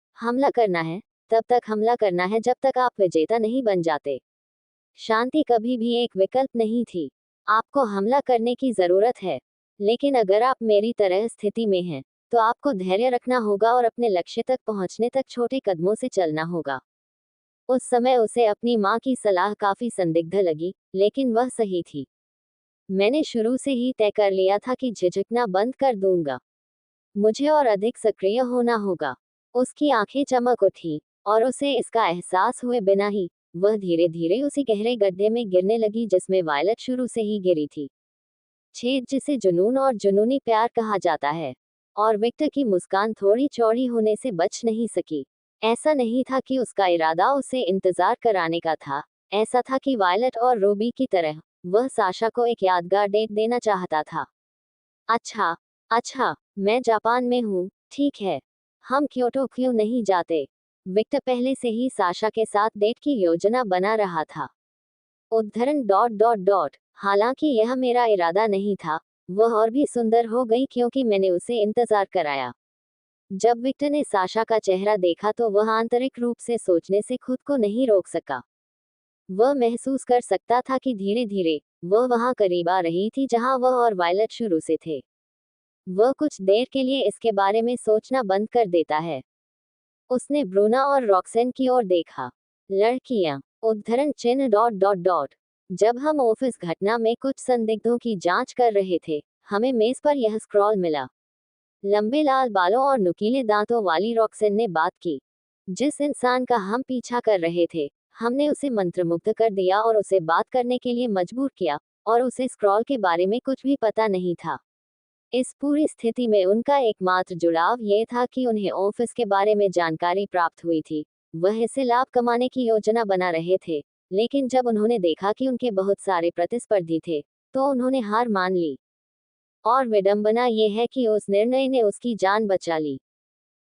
तब तक हमला करना है जब तक आप विजेता नहीं बन जाते। शांति कभी भी एक विकल्प नहीं थी। आपको हमला करने की जरूरत है, लेकिन अगर आप मेरी तरह स्थिति में हैं, तो आपको धैर्य रखना होगा और अपने लक्ष्य तक पहुंचने तक छोटे कदमों से चलना होगा। उस समय उसे अपनी माँ की सलाह काफी संदिग्ध लगी, लेकिन वह सही थी। मैंने शुरू से ही तय कर लिया था कि झिझकना बंद कर दूंगा। मुझे और अधिक सक्रिय होना होगा। उसकी आंखें चमक उठी। और उसे इसका एहसास हुए बिना ही वह धीरे धीरे उसी गहरे गड्ढे में गिरने लगी जिसमें वायलट शुरू से ही गिरी थी। छेद जिसे जुनून और जुनूनी प्यार कहा जाता है। और विक्टर की मुस्कान थोड़ी चौड़ी होने से बच नहीं सकी। ऐसा नहीं था कि उसका इरादा उसे इंतजार कराने का था, ऐसा था कि वायलट और रूबी की तरह वह साशा को एक यादगार डेट देना चाहता था। अच्छा, अच्छा, मैं जापान में हूँ, ठीक है। हम क्योटो क्यों नहीं जाते? विक्टर पहले से ही साशा के साथ डेट की योजना बना रहा था। उद्धरण डॉट डॉट डॉट हालांकि यह मेरा इरादा नहीं था, वह और भी सुंदर हो गई क्योंकि मैंने उसे इंतजार कराया। जब विक्टर ने साशा का चेहरा देखा तो वह आंतरिक रूप से सोचने से खुद को नहीं रोक सका। वह महसूस कर सकता था कि धीरे धीरे वह वहां करीब आ रही थी जहां वह और वायलट शुरू से थे। वह कुछ देर के लिए इसके बारे में सोचना बंद कर देता है। उसने ब्रूना और रॉक्सेन की ओर देखा। लड़कियां, उद्धरण चिन्ह डॉट डॉट डॉट जब हम ऑफिस घटना में कुछ संदिग्धों की जांच कर रहे थे, हमें मेज पर यह स्क्रॉल मिला। लंबे लाल बालों और नुकीले दांतों वाली रॉक्सेन ने बात की। जिस इंसान का हम पीछा कर रहे थे, हमने उसे मंत्रमुग्ध कर दिया और उसे बात करने के लिए मजबूर किया, और उसे स्क्रॉल के बारे में कुछ भी पता नहीं था। इस पूरी स्थिति में उनका एकमात्र जुड़ाव यह था कि उन्हें ऑफिस के बारे में जानकारी प्राप्त हुई थी। वह इससे लाभ कमाने की योजना बना रहे थे, लेकिन जब उन्होंने देखा कि उनके बहुत सारे प्रतिस्पर्धी थे, तो उन्होंने हार मान ली। और विडंबना यह है कि उस निर्णय ने उसकी जान बचा ली।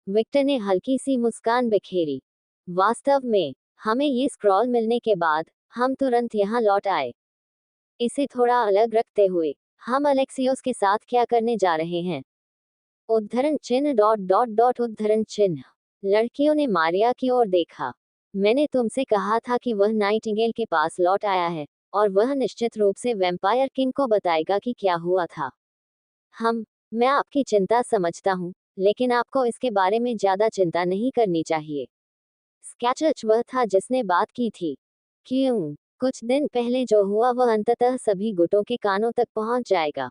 विक्टर ने हल्की सी मुस्कान बिखेरी। वास्तव में, हमें ये स्क्रॉल मिलने के बाद, हम तुरंत यहाँ लौट आए। इसे थोड़ा अलग रखते हुए, हम अलेक्सियोस के साथ क्या करने जा रहे हैं? उद्धरण चिन्ह डॉट डॉट डॉट उद्धरण चिन्ह लड़कियों ने मारिया की ओर देखा। मैंने तुमसे कहा था कि वह नाइटिंगेल के पास लौट आया है, और वह निश्चित रूप से वैम्पायर किंग को बताएगा कि क्या हुआ था। मैं आपकी चिंता समझता हूँ, लेकिन आपको इसके बारे में ज्यादा चिंता नहीं करनी चाहिए। स्कैचर्च वह था जिसने बात की थी। क्यों? कुछ दिन पहले जो हुआ वह अंततः सभी गुटों के कानों तक पहुंच जाएगा।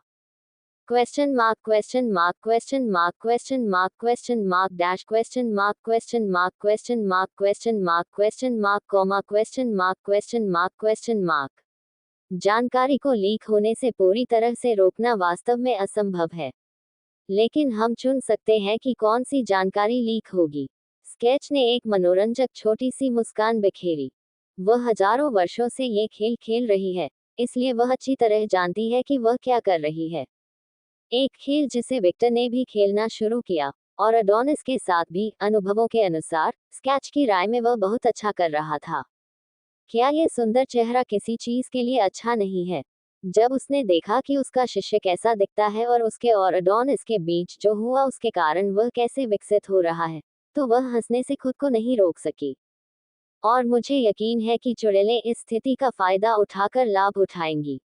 Question mark question mark question mark question mark question mark dash question mark question mark question mark question mark question mark comma question mark question mark question mark. जानकारी को लीक होने से पूरी तरह से रोकना वास्तव में असंभव है, लेकिन हम चुन सकते हैं कि कौन सी जानकारी लीक होगी। स्केच ने एक मनोरंजक छोटी सी मुस्कान बिखेरी। वह हजारों वर्षों से ये खेल खेल रही है, इसलिए वह अच्छी तरह जानती है कि वह क्या कर रही है। एक खेल जिसे विक्टर ने भी खेलना शुरू किया, और अडोनिस के साथ भी। अनुभवों के अनुसार स्केच की राय में वह बहुत अच्छा कर रहा था। क्या यह सुंदर चेहरा किसी चीज के लिए अच्छा नहीं है? जब उसने देखा कि उसका शिष्य कैसा दिखता है और उसके और अडोनिस के बीच जो हुआ उसके कारण वह कैसे विकसित हो रहा है, तो वह हंसने से खुद को नहीं रोक सकी। और मुझे यकीन है कि चुड़ैलें इस स्थिति का फायदा उठाकर लाभ उठाएंगी।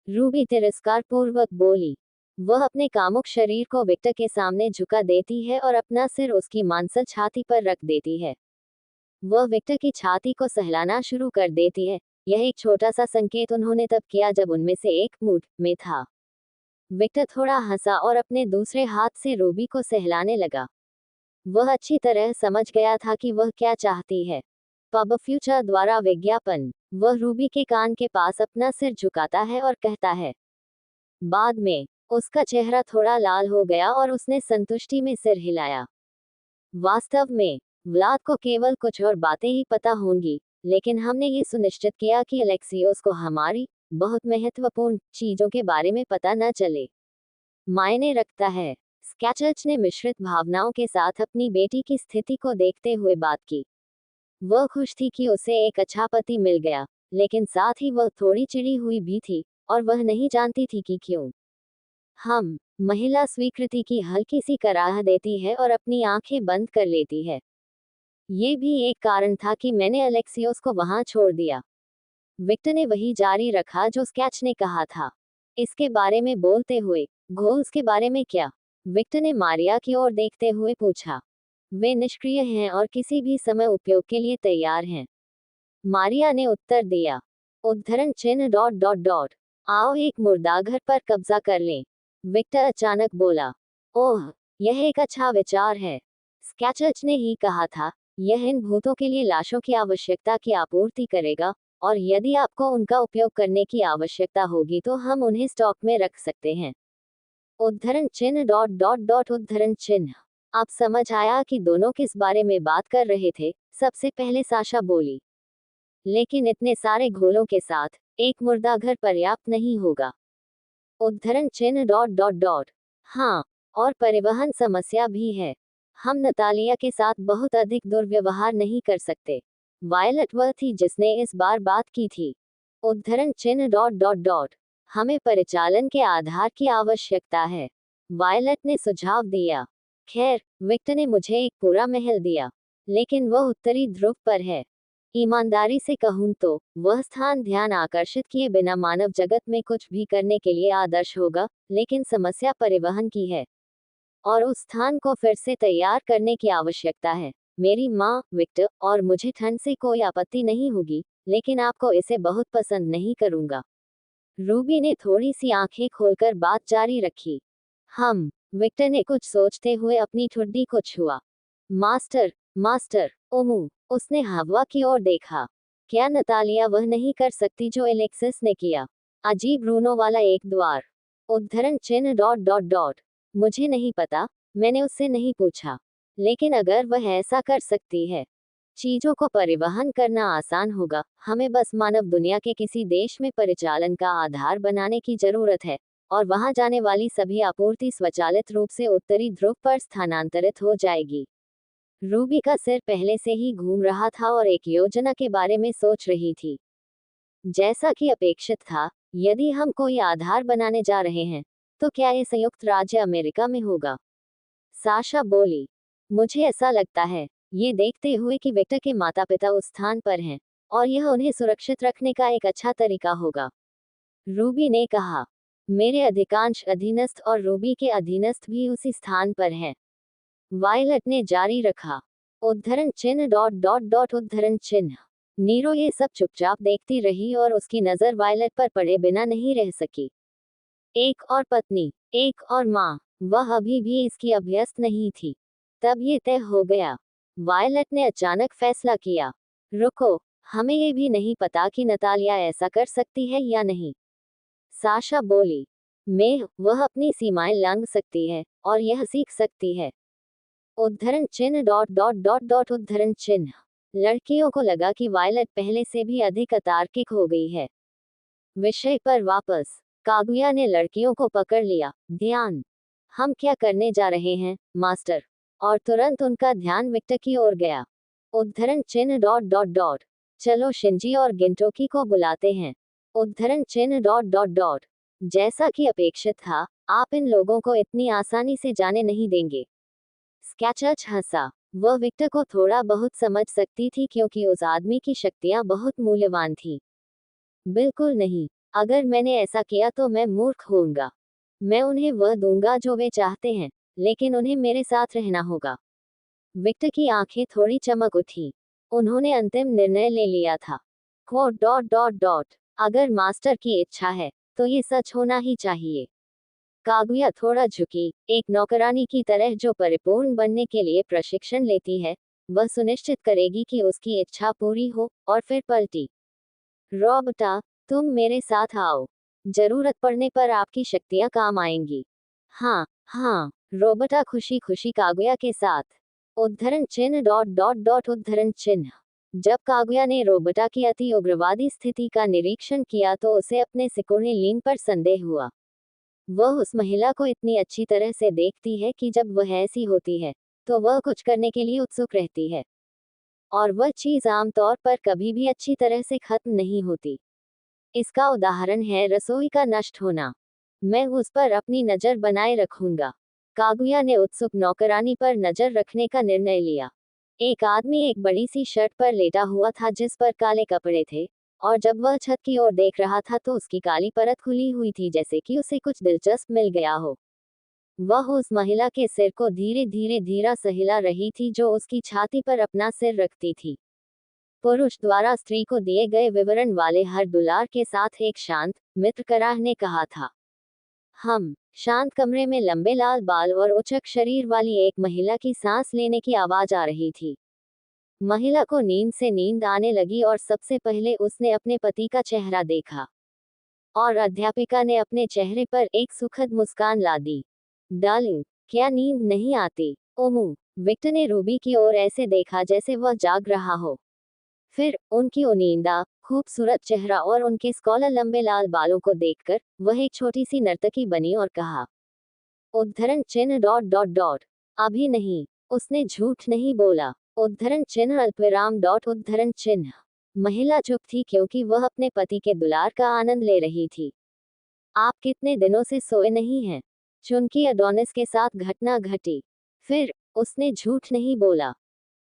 रूबी तिरस्कार पूर्वक बोली। वह अपने कामुक शरीर को विक्टर के सामने झुका देती है और अपना सिर उसकी मांसल छाती पर रख देती है। वह विक्टर की छाती को सहलाना शुरू कर देती है। यह एक छोटा सा संकेत उन्होंने तब किया जब उनमें से एक मूड में था। विक्टर थोड़ा हंसा और अपने दूसरे हाथ से रूबी को सहलाने लगा। वह अच्छी तरह समझ गया था कि वह क्या चाहती है। पब फ्यूचर द्वारा विज्ञापन। वह रूबी के कान के पास अपना सिर झुकाता है और कहता है। बाद में, उसका चेहरा थोड़ा लाल हो गया और उसने संतुष्टि में सिर हिलाया। वास्तव में, व्लाद को केवल कुछ और बातें ही पता होंगी, लेकिन हमने ये सुनिश्चित किया कि अलेक्सियोस को हमारी बहुत महत्वपूर्ण चीजों के बारे में पता न चले। मायने रखता है। स्कैचर्च ने मिश्रित भावनाओं के साथ अपनी बेटी की स्थिति को देखते हुए बात की। वह खुश थी कि उसे एक अच्छा पति मिल गया, लेकिन साथ ही वह थोड़ी चिड़ी हुई भी थी, और वह नहीं जानती थी कि क्यों। महिला स्वीकृति की हल्की सी कराह देती है और अपनी आंखें बंद कर लेती है। ये भी एक कारण था कि मैंने अलेक्सियोस को वहां छोड़ दिया। विक्टर ने वही जारी रखा जो स्कैच ने कहा था। इसके बारे में बोलते हुए, घोल्स के बारे में क्या? विक्टर ने मारिया की ओर देखते हुए पूछा। वे निष्क्रिय हैं और किसी भी समय उपयोग के लिए तैयार हैं, मारिया ने उत्तर दिया। उद्धरण चिन्ह डॉट डॉट डॉट आओ एक मुर्दाघर पर कब्जा कर लें, विक्टर अचानक बोला। ओह, यह एक अच्छा विचार है। स्कैचर्च ने ही कहा था, यह इन भूतों के लिए लाशों की आवश्यकता की आपूर्ति करेगा, और यदि आपको उनका उपयोग करने की आवश्यकता होगी तो हम उन्हें स्टॉक में रख सकते हैं। उद्धरण चिन्ह डॉट डॉट डॉट उद्धरण चिन्ह। आप समझ आया कि दोनों किस बारे में बात कर रहे थे? सबसे पहले साशा बोली, लेकिन इतने सारे घोलों के साथ एक मुर्दा घर पर्याप्त नहीं होगा। उद्धरण चिन्ह डॉट डॉट डॉट। हाँ, और परिवहन समस्या भी है। हम नतालिया के साथ बहुत अधिक दुर्व्यवहार नहीं कर सकते। वायलट वह थी जिसने इस बार बात की थी। उद्धरण चिन्ह डॉट डॉट डॉट। हमें परिचालन के आधार की आवश्यकता है, वायलट ने सुझाव दिया। खैर, विक्टर ने मुझे एक पूरा महल दिया, लेकिन वह उत्तरी ध्रुव पर है। ईमानदारी से कहूं तो वह स्थान ध्यान आकर्षित किए बिना मानव जगत में कुछ भी करने के लिए आदर्श होगा, लेकिन समस्या परिवहन की है और उस स्थान को फिर से तैयार करने की आवश्यकता है। मेरी माँ, विक्टर और मुझे ठंड से कोई आपत्ति नहीं होगी, लेकिन आपको इसे बहुत पसंद नहीं करूंगा। रूबी ने थोड़ी सी आंखें खोलकर बात जारी रखी। विक्टर ने कुछ सोचते हुए अपनी ठुड्डी को छुआ। मास्टर, मास्टर, ओमू, उसने हवा की ओर देखा। क्या नतालिया वह नहीं कर सकती जो एलेक्सिस ने किया? अजीब रूनों वाला एक द्वार। उद्धरण चिन्ह डॉट डॉट डॉट। मुझे नहीं पता, मैंने उससे नहीं पूछा, लेकिन अगर वह ऐसा कर सकती है, चीजों को परिवहन करना आसान होगा। हमें बस मानव दुनिया के किसी देश में परिचालन का आधार बनाने की जरूरत है, और वहां जाने वाली सभी आपूर्ति स्वचालित रूप से उत्तरी ध्रुव पर स्थानांतरित हो जाएगी। रूबी का सिर पहले से ही घूम रहा था और एक योजना के बारे में सोच रही थी। जैसा कि अपेक्षित था, यदि हम कोई आधार बनाने जा रहे हैं, तो क्या ये संयुक्त राज्य अमेरिका में होगा? साशा बोली, मुझे ऐसा लगता है, ये देखते हुए कि विक्टर के माता पिता उस स्थान पर हैं, और यह उन्हें सुरक्षित रखने का एक अच्छा तरीका होगा। रूबी ने कहा, मेरे अधिकांश अधीनस्थ और रूबी के अधीनस्थ भी उसी स्थान पर हैं। वायलट ने जारी रखा। उद्धरण चिन्ह डॉट डॉट डॉट उद्धरण चिन्ह। नीरो ये सब चुपचाप देखती रही और उसकी नजर वायलट पर पड़े बिना नहीं रह सकी। एक और पत्नी, एक और माँ, वह अभी भी इसकी अभ्यस्त नहीं थी। तब ये तय हो गया। वायलट ने अचानक फैसला किया, रुको, हमें ये भी नहीं पता कि नतालिया ऐसा कर सकती है या नहीं। साशा बोली, वह अपनी सीमाएं लांघ सकती है, और यह सीख सकती है। उद्धरण चिन्ह डॉट डॉट डॉट डॉट उद्धरण चिन्ह। लड़कियों को लगा कि वायलट पहले से भी अधिक अतार्किक हो गई है। विषय पर वापस। कागुया ने लड़कियों को पकड़ लिया। ध्यान। हम क्या करने जा रहे हैं, मास्टर? और तुरंत उनका ध्यान विक्टर की ओर गया। उद्धरण चिन्ह डॉट डॉट डॉट। चलो शिंजी और गिंटोकी को बुलाते हैं। उद्धरण चिन्ह डॉट डॉट डॉट। जैसा कि अपेक्षित था, आप इन लोगों को इतनी आसानी से जाने नहीं देंगे। स्कैचर्च हंसा। वह विक्टर को थोड़ा बहुत समझ सकती थी क्योंकि उस आदमी की शक्तियां बहुत मूल्यवान थीं। बिल्कुल नहीं, अगर मैंने ऐसा किया तो मैं मूर्ख होऊंगा। मैं उन्हें वह दूंगा जो वे चाहते हैं, लेकिन उन्हें मेरे साथ रहना होगा। विक्टर की आंखें थोड़ी चमक उठी। उन्होंने अंतिम निर्णय ले लिया था। Quote dot dot dot. अगर मास्टर की इच्छा है, तो ये सच होना ही चाहिए। कागुया थोड़ा झुकी, एक नौकरानी की तरह जो परिपूर्ण बनने के लिए प्रशिक्षण लेती है। वह सुनिश्चित करेगी कि उसकी इच्छा पूरी हो, और फिर पलटी। रॉबर्टा, तुम मेरे साथ आओ। जरूरत पड़ने पर आपकी शक्तियां काम आएंगी। हाँ, हाँ, रॉबर्टा खुशी खुशी कागुया के साथ। उद्धरण चिन्ह डॉट डॉट डॉट उद्धरण चिन्ह। जब कागुया ने रॉबर्टा की अति उग्रवादी स्थिति का निरीक्षण किया तो उसे अपने सिकुड़ने लीन पर संदेह हुआ। वह उस महिला को इतनी अच्छी तरह से देखती है कि जब वह ऐसी होती है, तो वह कुछ करने के लिए उत्सुक रहती है, और वह चीज आमतौर पर कभी भी अच्छी तरह से खत्म नहीं होती। इसका उदाहरण है रसोई का नष्ट होना। मैं उस पर अपनी नजर बनाए रखूंगा। कागुया ने उत्सुक नौकरानी पर नजर रखने का निर्णय लिया। एक आदमी एक बड़ी सी शर्ट पर लेटा हुआ था जिस पर काले कपड़े थे, और जब वह छत की ओर देख रहा था तो उसकी काली परत खुली हुई थी जैसे कि उसे कुछ दिलचस्प मिल गया हो। वह उस महिला के सिर को धीरे धीरे धीरा सहिला रही थी जो उसकी छाती पर अपना सिर रखती थी। पुरुष द्वारा स्त्री को दिए गए विवरण वाले हर दुलार के साथ एक शांत मित्र कराह ने कहा था। शांत कमरे में लंबे लाल बाल और उचक शरीर वाली एक महिला की सांस लेने की आवाज आ रही थी। महिला को नींद से नींद आने लगी और सबसे पहले उसने अपने पति का चेहरा देखा और अध्यापिका ने अपने चेहरे पर एक सुखद मुस्कान ला दी। डार्लिंग, क्या नींद नहीं आती? ओमू, विक्टर ने रूबी की ओर ऐसे देखा जैसे वह जाग रहा हो। फिर उनकी उनींदा, खूबसूरत चेहरा और उनके स्कॉलर लंबे लाल बालों को देखकर वह एक छोटी सी नर्तकी बनी और कहा, उद्धरण चिन्ह डॉट डॉट डॉट। अभी नहीं। उसने झूठ नहीं बोला। उद्धरण चिन्ह अल्पविराम डॉट उद्धरण चिन्ह। महिला चुप थी क्योंकि वह अपने पति के दुलार का आनंद ले रही थी। आप कितने दिनों से सोए नहीं हैं? चुनकी अडोनिस के साथ घटना घटी। फिर उसने झूठ नहीं बोला।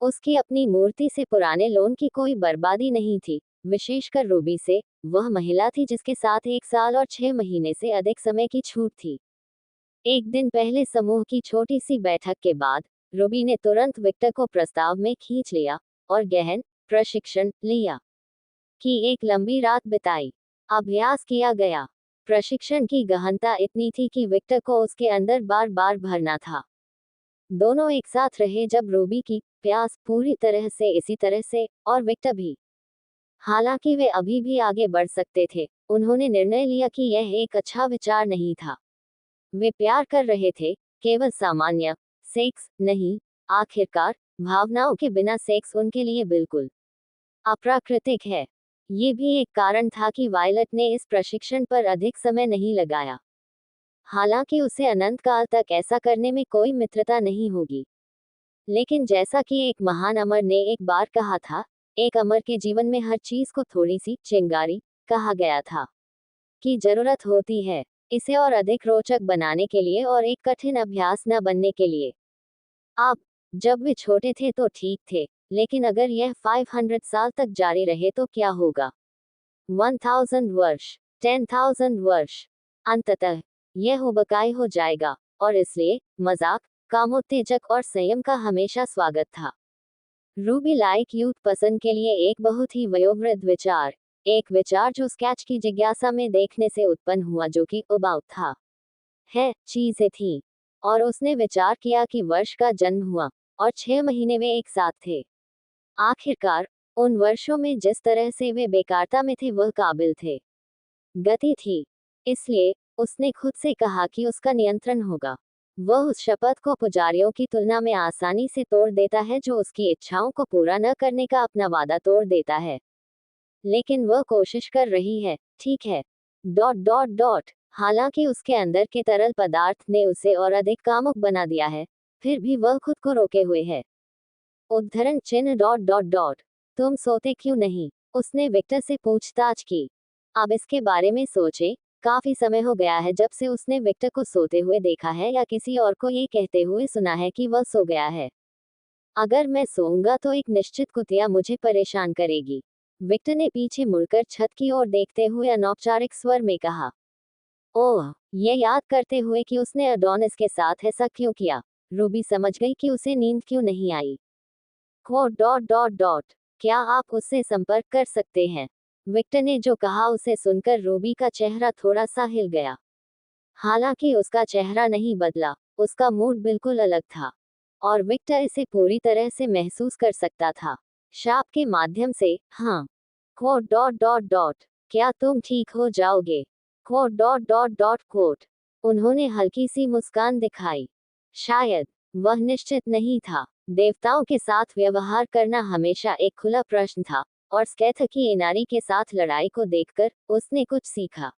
उसकी अपनी मूर्ति से पुराने लोन की कोई बर्बादी नहीं थी, विशेषकर रूबी से। वह महिला थी जिसके साथ 1 साल और 6 महीने से अधिक समय की छूट थी। एक दिन पहले समूह की छोटी सी बैठक के बाद रूबी ने तुरंत विक्टर को प्रस्ताव में खींच लिया और गहन प्रशिक्षण लिया की एक लंबी रात बिताई। अभ्यास किया गया। प्रशिक्षण की गहनता इतनी थी कि विक्टर को उसके अंदर बार बार भरना था। दोनों एक साथ रहे जब रूबी की प्यास पूरी तरह से इसी तरह से, और विक्टर भी। हालांकि वे अभी भी आगे बढ़ सकते थे, उन्होंने निर्णय लिया कि यह एक अच्छा विचार नहीं था। वे प्यार कर रहे थे, केवल सामान्य सेक्स नहीं। आखिरकार भावनाओं के बिना सेक्स उनके लिए बिल्कुल अप्राकृतिक है। ये भी एक कारण था कि वायलट ने इस प्रशिक्षण पर अधिक समय नहीं लगाया। हालांकि उसे अनंत काल तक ऐसा करने में कोई मित्रता नहीं होगी। लेकिन जैसा कि एक महान अमर ने एक बार कहा था, एक अमर के जीवन में हर चीज को थोड़ी सी चिंगारी कहा गया था की जरूरत होती है, इसे और अधिक रोचक बनाने के लिए और एक कठिन अभ्यास न बनने के लिए। अब जब वे छोटे थे तो ठीक थे, लेकिन अगर यह 500 साल तक जारी रहे तो क्या होगा? 1000 वर्ष, 10,000 वर्ष। अंततः यह उबकाई हो जाएगा, और इसलिए मजाक, कामोत्तेजक और संयम का हमेशा स्वागत था। रूबी लाइक यूथ पसंद के लिए एक बहुत ही वयोवृद्ध विचार, एक विचार जो स्केच की जिज्ञासा में देखने से उत्पन्न हुआ जो कि अबाउट था है चीजें थी। और उसने विचार किया कि वर्ष का जन्म हुआ और 6 महीने वे एक साथ थे। आखिरकार उन वर्षों में जिस तरह से वे बेकारता में थे वह काबिल थे। गति थी। इसलिए उसने खुद से कहा कि उसका नियंत्रण होगा। वह उस शपथ को पुजारियों की तुलना में आसानी से तोड़ देता है जो उसकी इच्छाओं को पूरा न करने का अपना वादा तोड़ देता है। लेकिन वह कोशिश कर रही है, ठीक है। Dot dot dot. हालांकि उसके अंदर के तरल पदार्थ ने उसे और अधिक कामुक बना दिया है, फिर भी वह खुद को रोके हुए है। उद्धरण चिन्ह डॉट डॉट डॉट। तुम सोते क्यों नहीं? उसने विक्टर से पूछताछ की। अब इसके बारे में सोचे। काफी समय हो गया है जब से उसने विक्टर को सोते हुए देखा है या किसी और को ये कहते हुए सुना है कि वह सो गया है। अगर मैं सोऊंगा तो एक निश्चित कुतिया मुझे परेशान करेगी। विक्टर ने पीछे मुड़कर छत की ओर देखते हुए अनौपचारिक स्वर में कहा। ओह, ये याद करते हुए कि उसने अडोनिस के साथ ऐसा क्यों किया, रूबी समझ गई कि उसे नींद क्यों नहीं आई। Quote dot dot dot. क्या आप उससे संपर्क कर सकते हैं? विक्टर ने जो कहा उसे सुनकर रूबी का चेहरा थोड़ा सा हिल गया। हालांकि उसका चेहरा नहीं बदला, उसका मूड बिल्कुल अलग था। और विक्टर इसे पूरी तरह से महसूस कर सकता था। शाप के माध्यम से, हाँ। Quote dot dot dot. क्या तुम ठीक हो जाओगे? Quote dot dot dot quote. उन्होंने हल्की सी मुस्कान दिखाई। शायद वह निश्चित नहीं था। देवताओं के साथ व्यवहार करना हमेशा एक खुला प्रश्न था, और स्केथ की इनारी के साथ लड़ाई को देखकर उसने कुछ सीखा।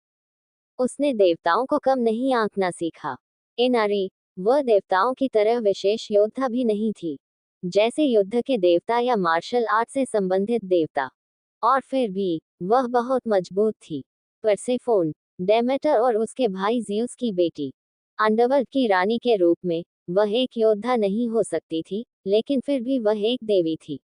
उसने देवताओं को कम नहीं आंकना सीखा। इनारी, वह देवताओं की तरह विशेष योद्धा भी नहीं थी, जैसे युद्ध के देवता या मार्शल आर्ट से संबंधित देवता। और फिर भी वह बहुत मजबूत थी। परसेफोन, डेमेटर और उसके भाई जियुस की बेटी, अंडरवर्ल्ड की रानी के रूप में वह एक योद्धा नहीं हो सकती थी, लेकिन फिर भी वह एक देवी थी।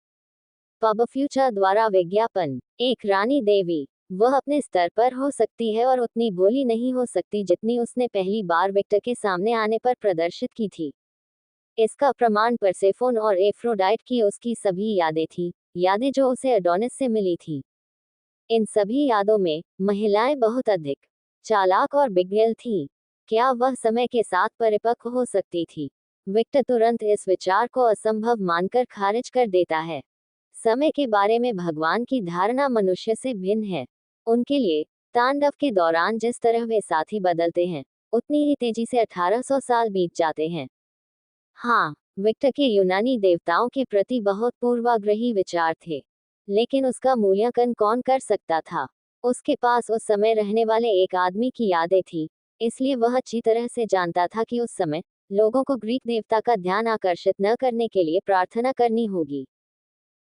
पब फ्यूचर द्वारा विज्ञापन। एक रानी देवी, वह अपने स्तर पर हो सकती है और उतनी भोली नहीं हो सकती जितनी उसने पहली बार विक्टर के सामने आने पर प्रदर्शित की थी। इसका प्रमाण परसेफोन और एफ्रोडाइट की उसकी सभी यादें थीं, यादें जो उसे एडोनिस से मिली थी। इन सभी यादों में महिलाएं बहुत अधिक चालाक और बिगड़ैल थीं। क्या वह समय के साथ परिपक्व हो सकती थी? विक्टर तुरंत इस विचार को असंभव मानकर खारिज कर देता है। समय के बारे में भगवान की धारणा मनुष्य से भिन्न है। उनके लिए तांडव के दौरान जिस तरह वे साथी बदलते हैं, उतनी ही तेजी से 1800 साल बीत जाते हैं। हाँ, विक्टर के यूनानी देवताओं के प्रति बहुत पूर्वाग्रही विचार थे, लेकिन उसका मूल्यांकन कौन कर सकता था? उसके पास उस समय रहने वाले एक आदमी की यादें थी, इसलिए वह अच्छी तरह से जानता था कि उस समय लोगों को ग्रीक देवता का ध्यान आकर्षित न करने के लिए प्रार्थना करनी होगी,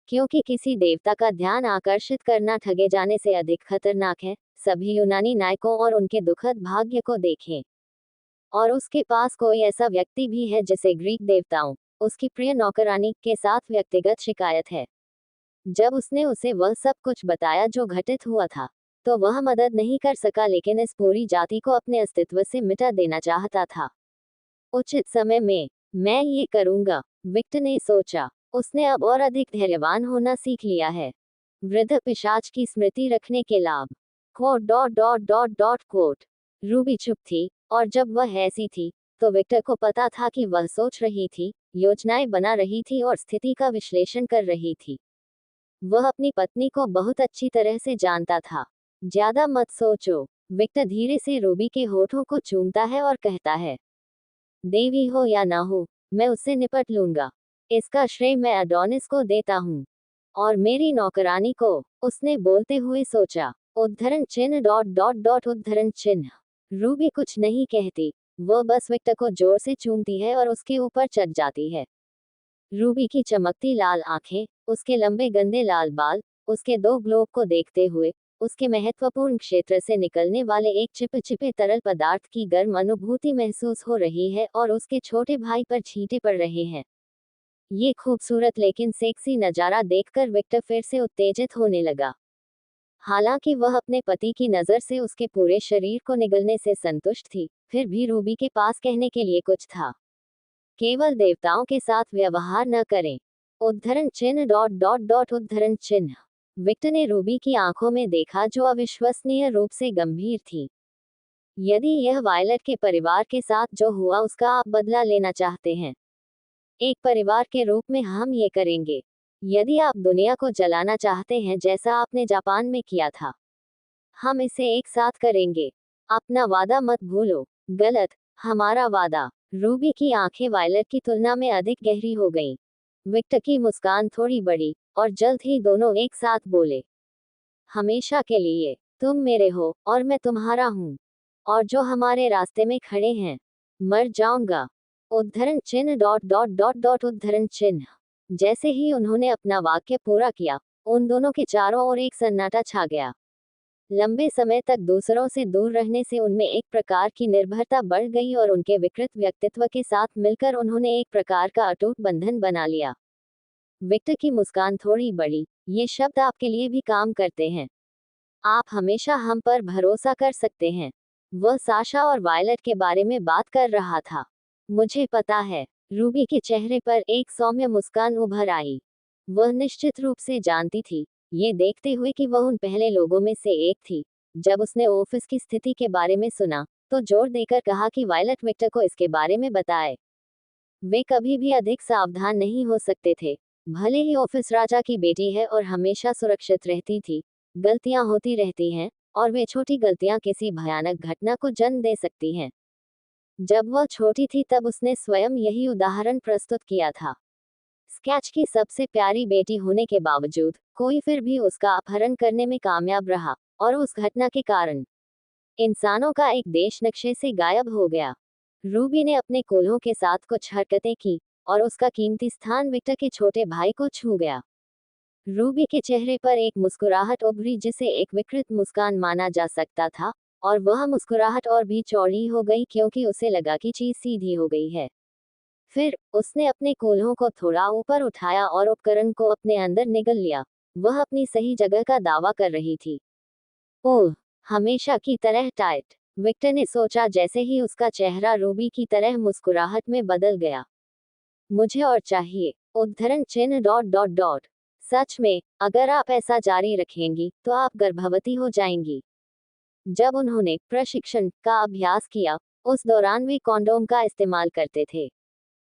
क्योंकि किसी देवता का ध्यान आकर्षित करना ठगे जाने से अधिक खतरनाक है। सभी यूनानी नायकों और उनके दुखद भाग्य को देखें, और उसके पास कोई ऐसा व्यक्ति भी है जिसे ग्रीक देवताओं, उसकी प्रिय नौकरानी के साथ व्यक्तिगत शिकायत है। जब उसने उसे वह सब कुछ बताया जो घटित हुआ था, तो वह मदद नहीं कर सका, लेकिन इस पूरी जाति को अपने अस्तित्व से मिटा देना चाहता था। उचित समय में मैं ये करूंगा, विक्टर ने सोचा। उसने अब और अधिक धैर्यवान होना सीख लिया है। वृद्ध पिशाच की स्मृति रखने के लाभ। Quote dot dot dot dot quote. Ruby चुप थी, और जब वह ऐसी थी, तो विक्टर को पता था कि वह सोच रही थी, योजनाएं बना रही थी और स्थिति का विश्लेषण कर रही थी। वह अपनी पत्नी को बहुत अच्छी तरह से जानता था। ज्यादा मत सोचो, विक्टर धीरे से रूबी के होठों को चूमता है और कहता है, देवी हो या ना हो, मैं उससे निपट लूंगा। इसका श्रेय मैं अडोनिस को देता हूँ, और मेरी नौकरानी को। उसने बोलते हुए सोचा। उद्धरण चिन्ह डॉट डॉट डॉट उद्धरण चिन्ह। रूबी कुछ नहीं कहती, वह बस विक्टर को जोर से चूमती है और उसके ऊपर चढ़ जाती है। रूबी की चमकती लाल आंखें, उसके लंबे गंदे लाल बाल, उसके दो ग्लोब को देखते हुए उसके महत्वपूर्ण क्षेत्र से निकलने वाले एक चिपचिपे तरल पदार्थ की गर्म अनुभूति महसूस हो रही है और उसके छोटे भाई पर छींटे पड़ रहे हैं। ये खूबसूरत लेकिन सेक्सी नजारा देखकर विक्टर फिर से उत्तेजित होने लगा। हालांकि वह अपने पति की नजर से उसके पूरे शरीर को निगलने से संतुष्ट थी, फिर भी रूबी के पास कहने के लिए कुछ था। केवल देवताओं के साथ व्यवहार न करें। उद्धरण चिन्ह डॉट डॉट डॉट उद्धरण चिन्ह। विक्टर ने रूबी की आंखों में देखा जो अविश्वसनीय रूप से गंभीर थी। यदि यह वायलट के परिवार के साथ जो हुआ उसका आप बदला लेना चाहते हैं, एक परिवार के रूप में हम ये करेंगे। यदि आप दुनिया को जलाना चाहते हैं जैसा आपने जापान में किया था, हम इसे एक साथ करेंगे। अपना वादा मत भूलो। गलत, हमारा वादा। रूबी की आंखें वायलट की तुलना में अधिक गहरी हो गईं। विक्टर की मुस्कान थोड़ी बढ़ी, और जल्द ही दोनों एक साथ बोले, हमेशा के लिए, तुम मेरे हो और मैं तुम्हारा हूँ, और जो हमारे रास्ते में खड़े हैं, मर जाऊंगा। उद्धरण चिन्ह डॉट डॉट डॉट डॉट उद्धरण चिन्ह। जैसे ही उन्होंने अपना वाक्य पूरा किया, उन दोनों के चारों ओर एक सन्नाटा छा गया। लंबे समय तक दूसरों से दूर रहने से उनमें एक प्रकार की निर्भरता बढ़ गई और उनके विकृत व्यक्तित्व के साथ मिलकर उन्होंने एक प्रकार का अटूट बंधन बना लिया। विक्टर की मुस्कान थोड़ी बढ़ी। ये शब्द आपके लिए भी काम करते हैं। आप हमेशा हम पर भरोसा कर सकते हैं। वह साशा और वायलट के बारे में बात कर रहा था। मुझे पता है। रूबी के चेहरे पर एक सौम्य मुस्कान उभर आई। वह निश्चित रूप से जानती थी, ये देखते हुए कि वह उन पहले लोगों में से एक थी। जब उसने ऑफिस की स्थिति के बारे में सुना, तो जोर देकर कहा कि वायलट विक्टर को इसके बारे में बताए। वे कभी भी अधिक सावधान नहीं हो सकते थे। भले ही ऑफिस राजा की बेटी है और हमेशा सुरक्षित रहती थी, गलतियां होती रहती हैं, और वे छोटी गलतियां किसी भयानक घटना को जन्म दे सकती हैं। जब वह छोटी थी तब उसने स्वयं यही उदाहरण प्रस्तुत किया था। स्केच की सबसे प्यारी बेटी होने के बावजूद कोई फिर भी उसका अपहरण करने में कामयाब रहा, और उस घटना के कारण इंसानों का एक देश नक्शे से गायब हो गया। रूबी ने अपने कोल्हों के साथ कुछ हरकतें की, और उसका कीमती स्थान विक्टर के छोटे भाई को छू गया। रूबी के चेहरे पर एक मुस्कुराहट उभरी जिसे एक विकृत मुस्कान माना जा सकता था, और वह मुस्कुराहट और भी चौड़ी हो गई क्योंकि उसे लगा कि चीज सीधी हो गई है। फिर उसने अपने कोल्हों को थोड़ा ऊपर उठाया और उपकरण को अपने अंदर निगल लिया। वह अपनी सही जगह का दावा कर रही थी। ओह, हमेशा की तरह टाइट, विक्टर ने सोचा जैसे ही उसका चेहरा रूबी की तरह मुस्कुराहट में बदल गया। मुझे और चाहिए। उद्धरण चिन्ह डॉट डॉट डॉट। सच में, अगर आप ऐसा जारी रखेंगी तो आप गर्भवती हो जाएंगी। जब उन्होंने प्रशिक्षण का अभ्यास किया, उस दौरान वे कॉन्डोम का इस्तेमाल करते थे।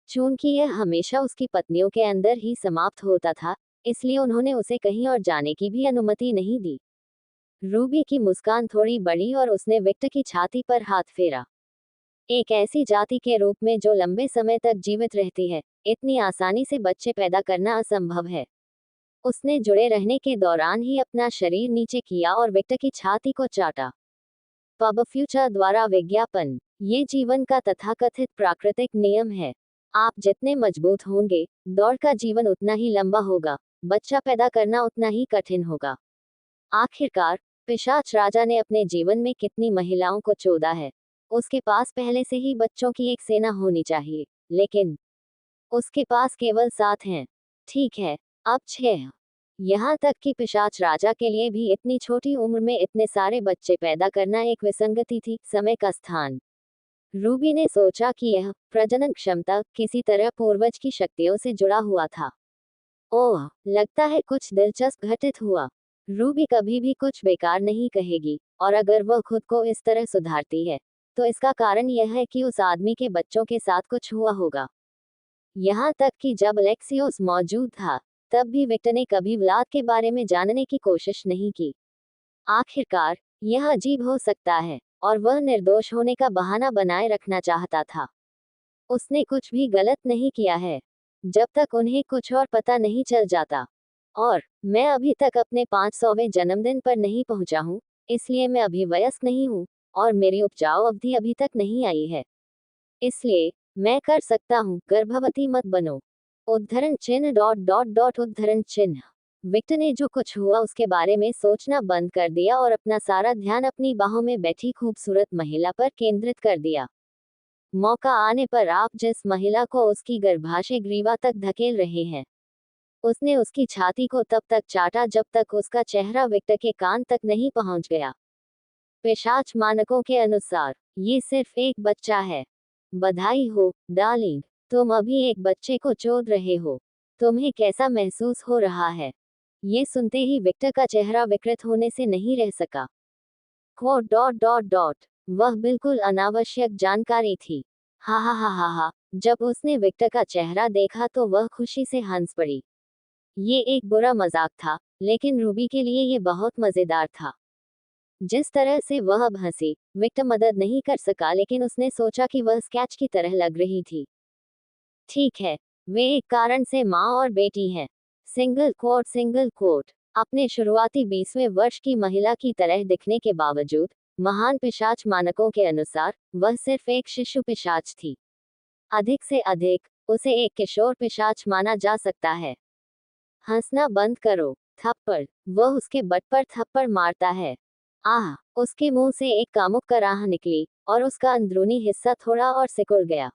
चूंकि यह हमेशा उसकी पत्नियों के अंदर ही समाप्त होता था, इसलिए उन्होंने उसे कहीं और जाने की भी अनुमति नहीं दी। रूबी की मुस्कान थोड़ी बढ़ी और उसने विक्टर की छाती पर हाथ फेरा। एक ऐसी जाति के रूप में जो लंबे समय तक जीवित रहती है, इतनी आसानी से बच्चे पैदा करना असंभव है। उसने जुड़े रहने के दौरान ही अपना शरीर नीचे किया और विक्टर की छाती को चाटा। पब फ्यूचर द्वारा विज्ञापन। ये जीवन का तथाकथित प्राकृतिक नियम है। आप जितने मजबूत होंगे, दौड़ का जीवन उतना ही लंबा होगा, बच्चा पैदा करना उतना ही कठिन होगा। आखिरकार, पिशाच राजा ने अपने जीवन में कितनी महिलाओं को चोदा है। उसके पास पहले से ही बच्चों की एक सेना होनी चाहिए, लेकिन उसके पास केवल 7 हैं। ठीक है, अब 6। यहाँ तक कि पिशाच राजा के लिए भी इतनी छोटी उम्र में इतने सारे बच्चे पैदा करना एक विसंगति थी। समय का स्थान। रूबी ने सोचा कि यह प्रजनन क्षमता किसी तरह पूर्वज की शक्तियों से जुड़ा हुआ था। ओह, लगता है कुछ दिलचस्प घटित हुआ। रूबी कभी भी कुछ बेकार नहीं कहेगी, और अगर वह खुद को इस तरह सुधारती है, तो इसका कारण यह है कि उस आदमी के बच्चों के साथ कुछ हुआ होगा। यहाँ तक कि जब अलेक्सियोस मौजूद था, तब भी विक्टर ने कभी व्लाद के बारे में जानने की कोशिश नहीं की। आखिरकार, यह अजीब हो सकता है, और वह निर्दोष होने का बहाना बनाए रखना चाहता था। उसने कुछ भी गलत नहीं किया है, जब तक उन्हें कुछ और पता नहीं चल जाता। और मैं अभी तक अपने 500वें जन्मदिन पर नहीं पहुंचा हूं, इसलिए मैं अभी वयस्क नहीं हूं, और मेरी उपजाऊ अवधि अभी तक नहीं आई है। इसलिए मैं कर सकता हूं, गर्भवती मत बनो। उद्धरण चिन्ह डॉट डॉट डॉट उद्धरण चिन्ह। विक्टर ने जो कुछ हुआ उसके बारे में सोचना बंद कर दिया और अपना सारा ध्यान अपनी बाहों में बैठी खूबसूरत महिला पर केंद्रित कर दिया। मौका आने पर आप जिस महिला को उसकी गर्भाशय ग्रीवा तक धकेल रहे हैं, उसने उसकी छाती को तब तक चाटा जब तक उसका चेहरा विक्टर के कान तक नहीं पहुंच गया। पिशाच मानकों के अनुसार, ये सिर्फ एक बच्चा है। बधाई हो, डार्लिंग, तुम अभी एक बच्चे को चोद रहे हो। तुम्हें कैसा महसूस हो रहा है? ये सुनते ही विक्टर का चेहरा विकृत होने से नहीं रह सका। Co dot dot dot. वह बिल्कुल अनावश्यक जानकारी थी। हा हा हा हा हा। जब उसने विक्टर का चेहरा देखा तो वह खुशी से हंस पड़ी। ये एक बुरा मजाक था, लेकिन रूबी के लिए ये बहुत मजेदार था। जिस तरह से वह अब हंसी, विक्टर मदद नहीं कर सका, लेकिन उसने सोचा कि वह स्केच की तरह लग रही थी। ठीक है, वे एक कारण से माँ और बेटी हैं। Single quote single quote. अपने शुरुआती 20वें वर्ष की महिला की तरह दिखने के बावजूद, महान पिशाच मानकों के अनुसार, वह सिर्फ एक शिशु पिशाच थी। अधिक से अधिक, उसे एक किशोर पिशाच माना जा सकता है। हंसना बंद करो। थप्पड़। वह उसके बट पर थप्पड़ मारता है। आह, उसके मुंह से एक कामुक कराह निकली, और उसका अंदरूनी हिस्सा थोड़ा और सिकुड़ गया।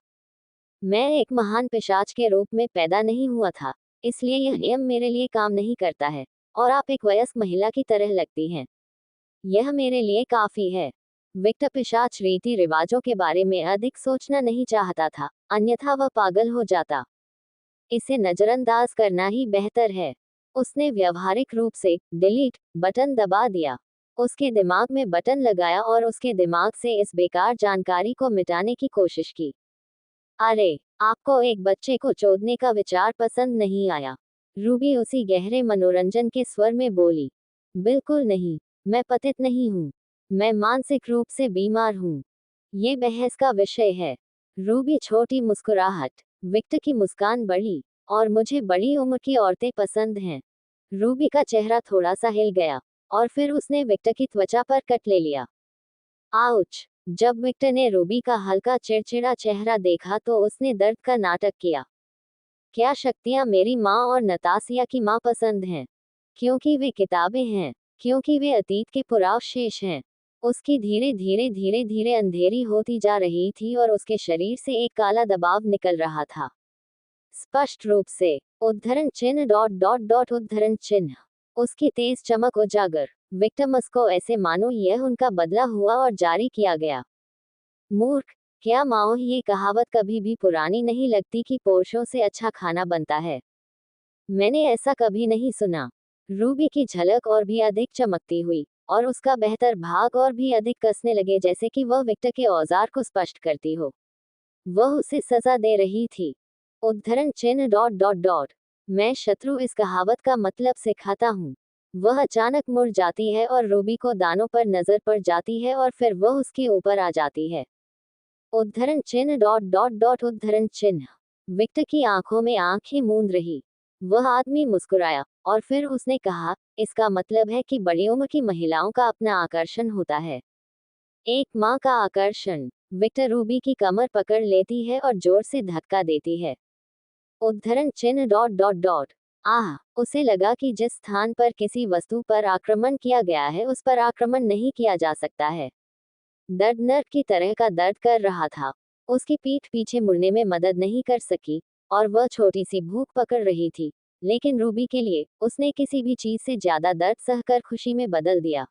मैं एक महान पिशाच के रूप में पैदा नहीं हुआ था, इसलिए यह नियम मेरे लिए काम नहीं करता है, और आप एक वयस्क महिला की तरह लगती हैं। यह मेरे लिए काफी है। विक्टर पिशाच रीति रिवाजों के बारे में अधिक सोचना नहीं चाहता था, अन्यथा वह पागल हो जाता। इसे नजरअंदाज करना ही बेहतर है। उसने व्यावहारिक रूप से डिलीट बटन दबा दिया। उसके दिमाग में बटन लगाया और उसके दिमाग से इस बेकार जानकारी को मिटाने की कोशिश की। अरे, आपको एक बच्चे को चोदने का विचार पसंद नहीं आया? रूबी उसी गहरे मनोरंजन के स्वर में बोली। बिल्कुल नहीं, मैं पतित नहीं हूँ। मैं मानसिक रूप से बीमार हूँ। ये बहस का विषय है। रूबी छोटी मुस्कुराहट। विक्टर की मुस्कान बढ़ी। और मुझे बड़ी उम्र की औरतें पसंद हैं। रूबी का चेहरा थोड़ा सा हिल गया, और फिर उसने विक्टर की त्वचा पर कट ले लिया। आउच। जब विक्टर ने रूबी का हल्का चिड़चिड़ा चेहरा देखा तो उसने दर्द का नाटक किया। क्या शक्तियां मेरी माँ और नतासिया की माँ पसंद हैं? क्योंकि वे किताबें हैं, क्योंकि वे अतीत के पुराव शेष हैं। उसकी धीरे धीरे धीरे धीरे अंधेरी होती जा रही थी और उसके शरीर से एक काला दबाव निकल रहा था। स्पष्ट रूप से। उद्धरण चिन्ह डॉट डॉट डॉट उद्धरण चिन्ह। उसकी तेज चमक उजागर। विक्टमस को ऐसे मानो यह उनका बदला हुआ और जारी किया गया। मूर्ख, क्या माओ, ये कहावत कभी भी पुरानी नहीं लगती कि पुरुषों से अच्छा खाना बनता है? मैंने ऐसा कभी नहीं सुना। रूबी की झलक और भी अधिक चमकती हुई, और उसका बेहतर भाग और भी अधिक कसने लगे, जैसे कि वह विक्टर के औजार को स्पष्ट करती हो। वह उसे सजा दे रही थी। उद्धरण चिन्ह डॉट डॉट डॉट। मैं शत्रु इस कहावत का मतलब सिखाता हूँ। वह अचानक मुड़ जाती है और रूबी को दानों पर नजर पड़ जाती है और फिर वह उसके ऊपर आ जाती है। उद्धरण चिन्ह डॉट डॉट डॉट उद्धरण चिन्ह। विक्टर की आंखों में आंखें मूंद रही। वह आदमी मुस्कुराया और फिर उसने कहा, इसका मतलब है कि बड़ी उम्र की महिलाओं का अपना आकर्षण होता है। एक माँ का आकर्षण। विक्टर रूबी की कमर पकड़ लेती है और जोर से धक्का देती है। उद्धरण चिन्ह डॉट डॉट डॉट। आह, उसे लगा कि जिस स्थान पर किसी वस्तु पर आक्रमण किया गया है उस पर आक्रमण नहीं किया जा सकता है। दर्द नर्क की तरह का दर्द कर रहा था। उसकी पीठ पीछे मुड़ने में मदद नहीं कर सकी और वह छोटी सी भूख पकड़ रही थी। लेकिन रूबी के लिए उसने किसी भी चीज से ज्यादा दर्द सहकर खुशी में बदल दिया।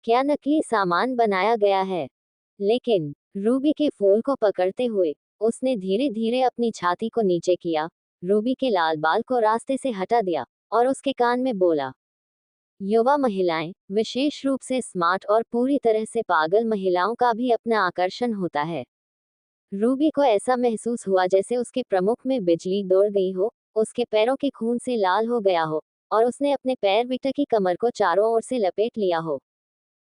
क्या नकली सामान बनाया गया है? लेकिन रूबी के फूल को पकड़ते हुए उसने धीरे धीरे अपनी छाती को नीचे किया, रूबी के लाल बाल को रास्ते से हटा दिया और उसके कान में बोला, युवा महिलाएं, विशेष रूप से स्मार्ट और पूरी तरह से पागल महिलाओं का भी अपना आकर्षण होता है। रूबी को ऐसा महसूस हुआ जैसे उसके प्रमुख में बिजली दौड़ गई हो, उसके पैरों के खून से लाल हो गया हो और उसने अपने पैर विक्टर की कमर को चारों ओर से लपेट लिया हो।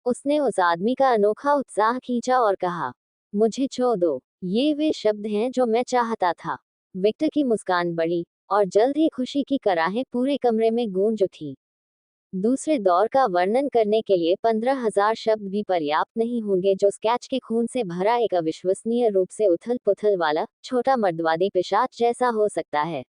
उसने उस आदमी का अनोखा उत्साह खींचा और कहा, मुझे छू दो। ये वे शब्द हैं जो मैं चाहता था। विक्टर की मुस्कान बढ़ी और जल्द ही खुशी की कराहें पूरे कमरे में गूंज उठी। दूसरे दौर का वर्णन करने के लिए 15,000 शब्द भी पर्याप्त नहीं होंगे, जो स्केच के खून से भरा एक अविश्वसनीय रूप से उथल पुथल वाला छोटा मर्दवादी पिशाच जैसा हो सकता है।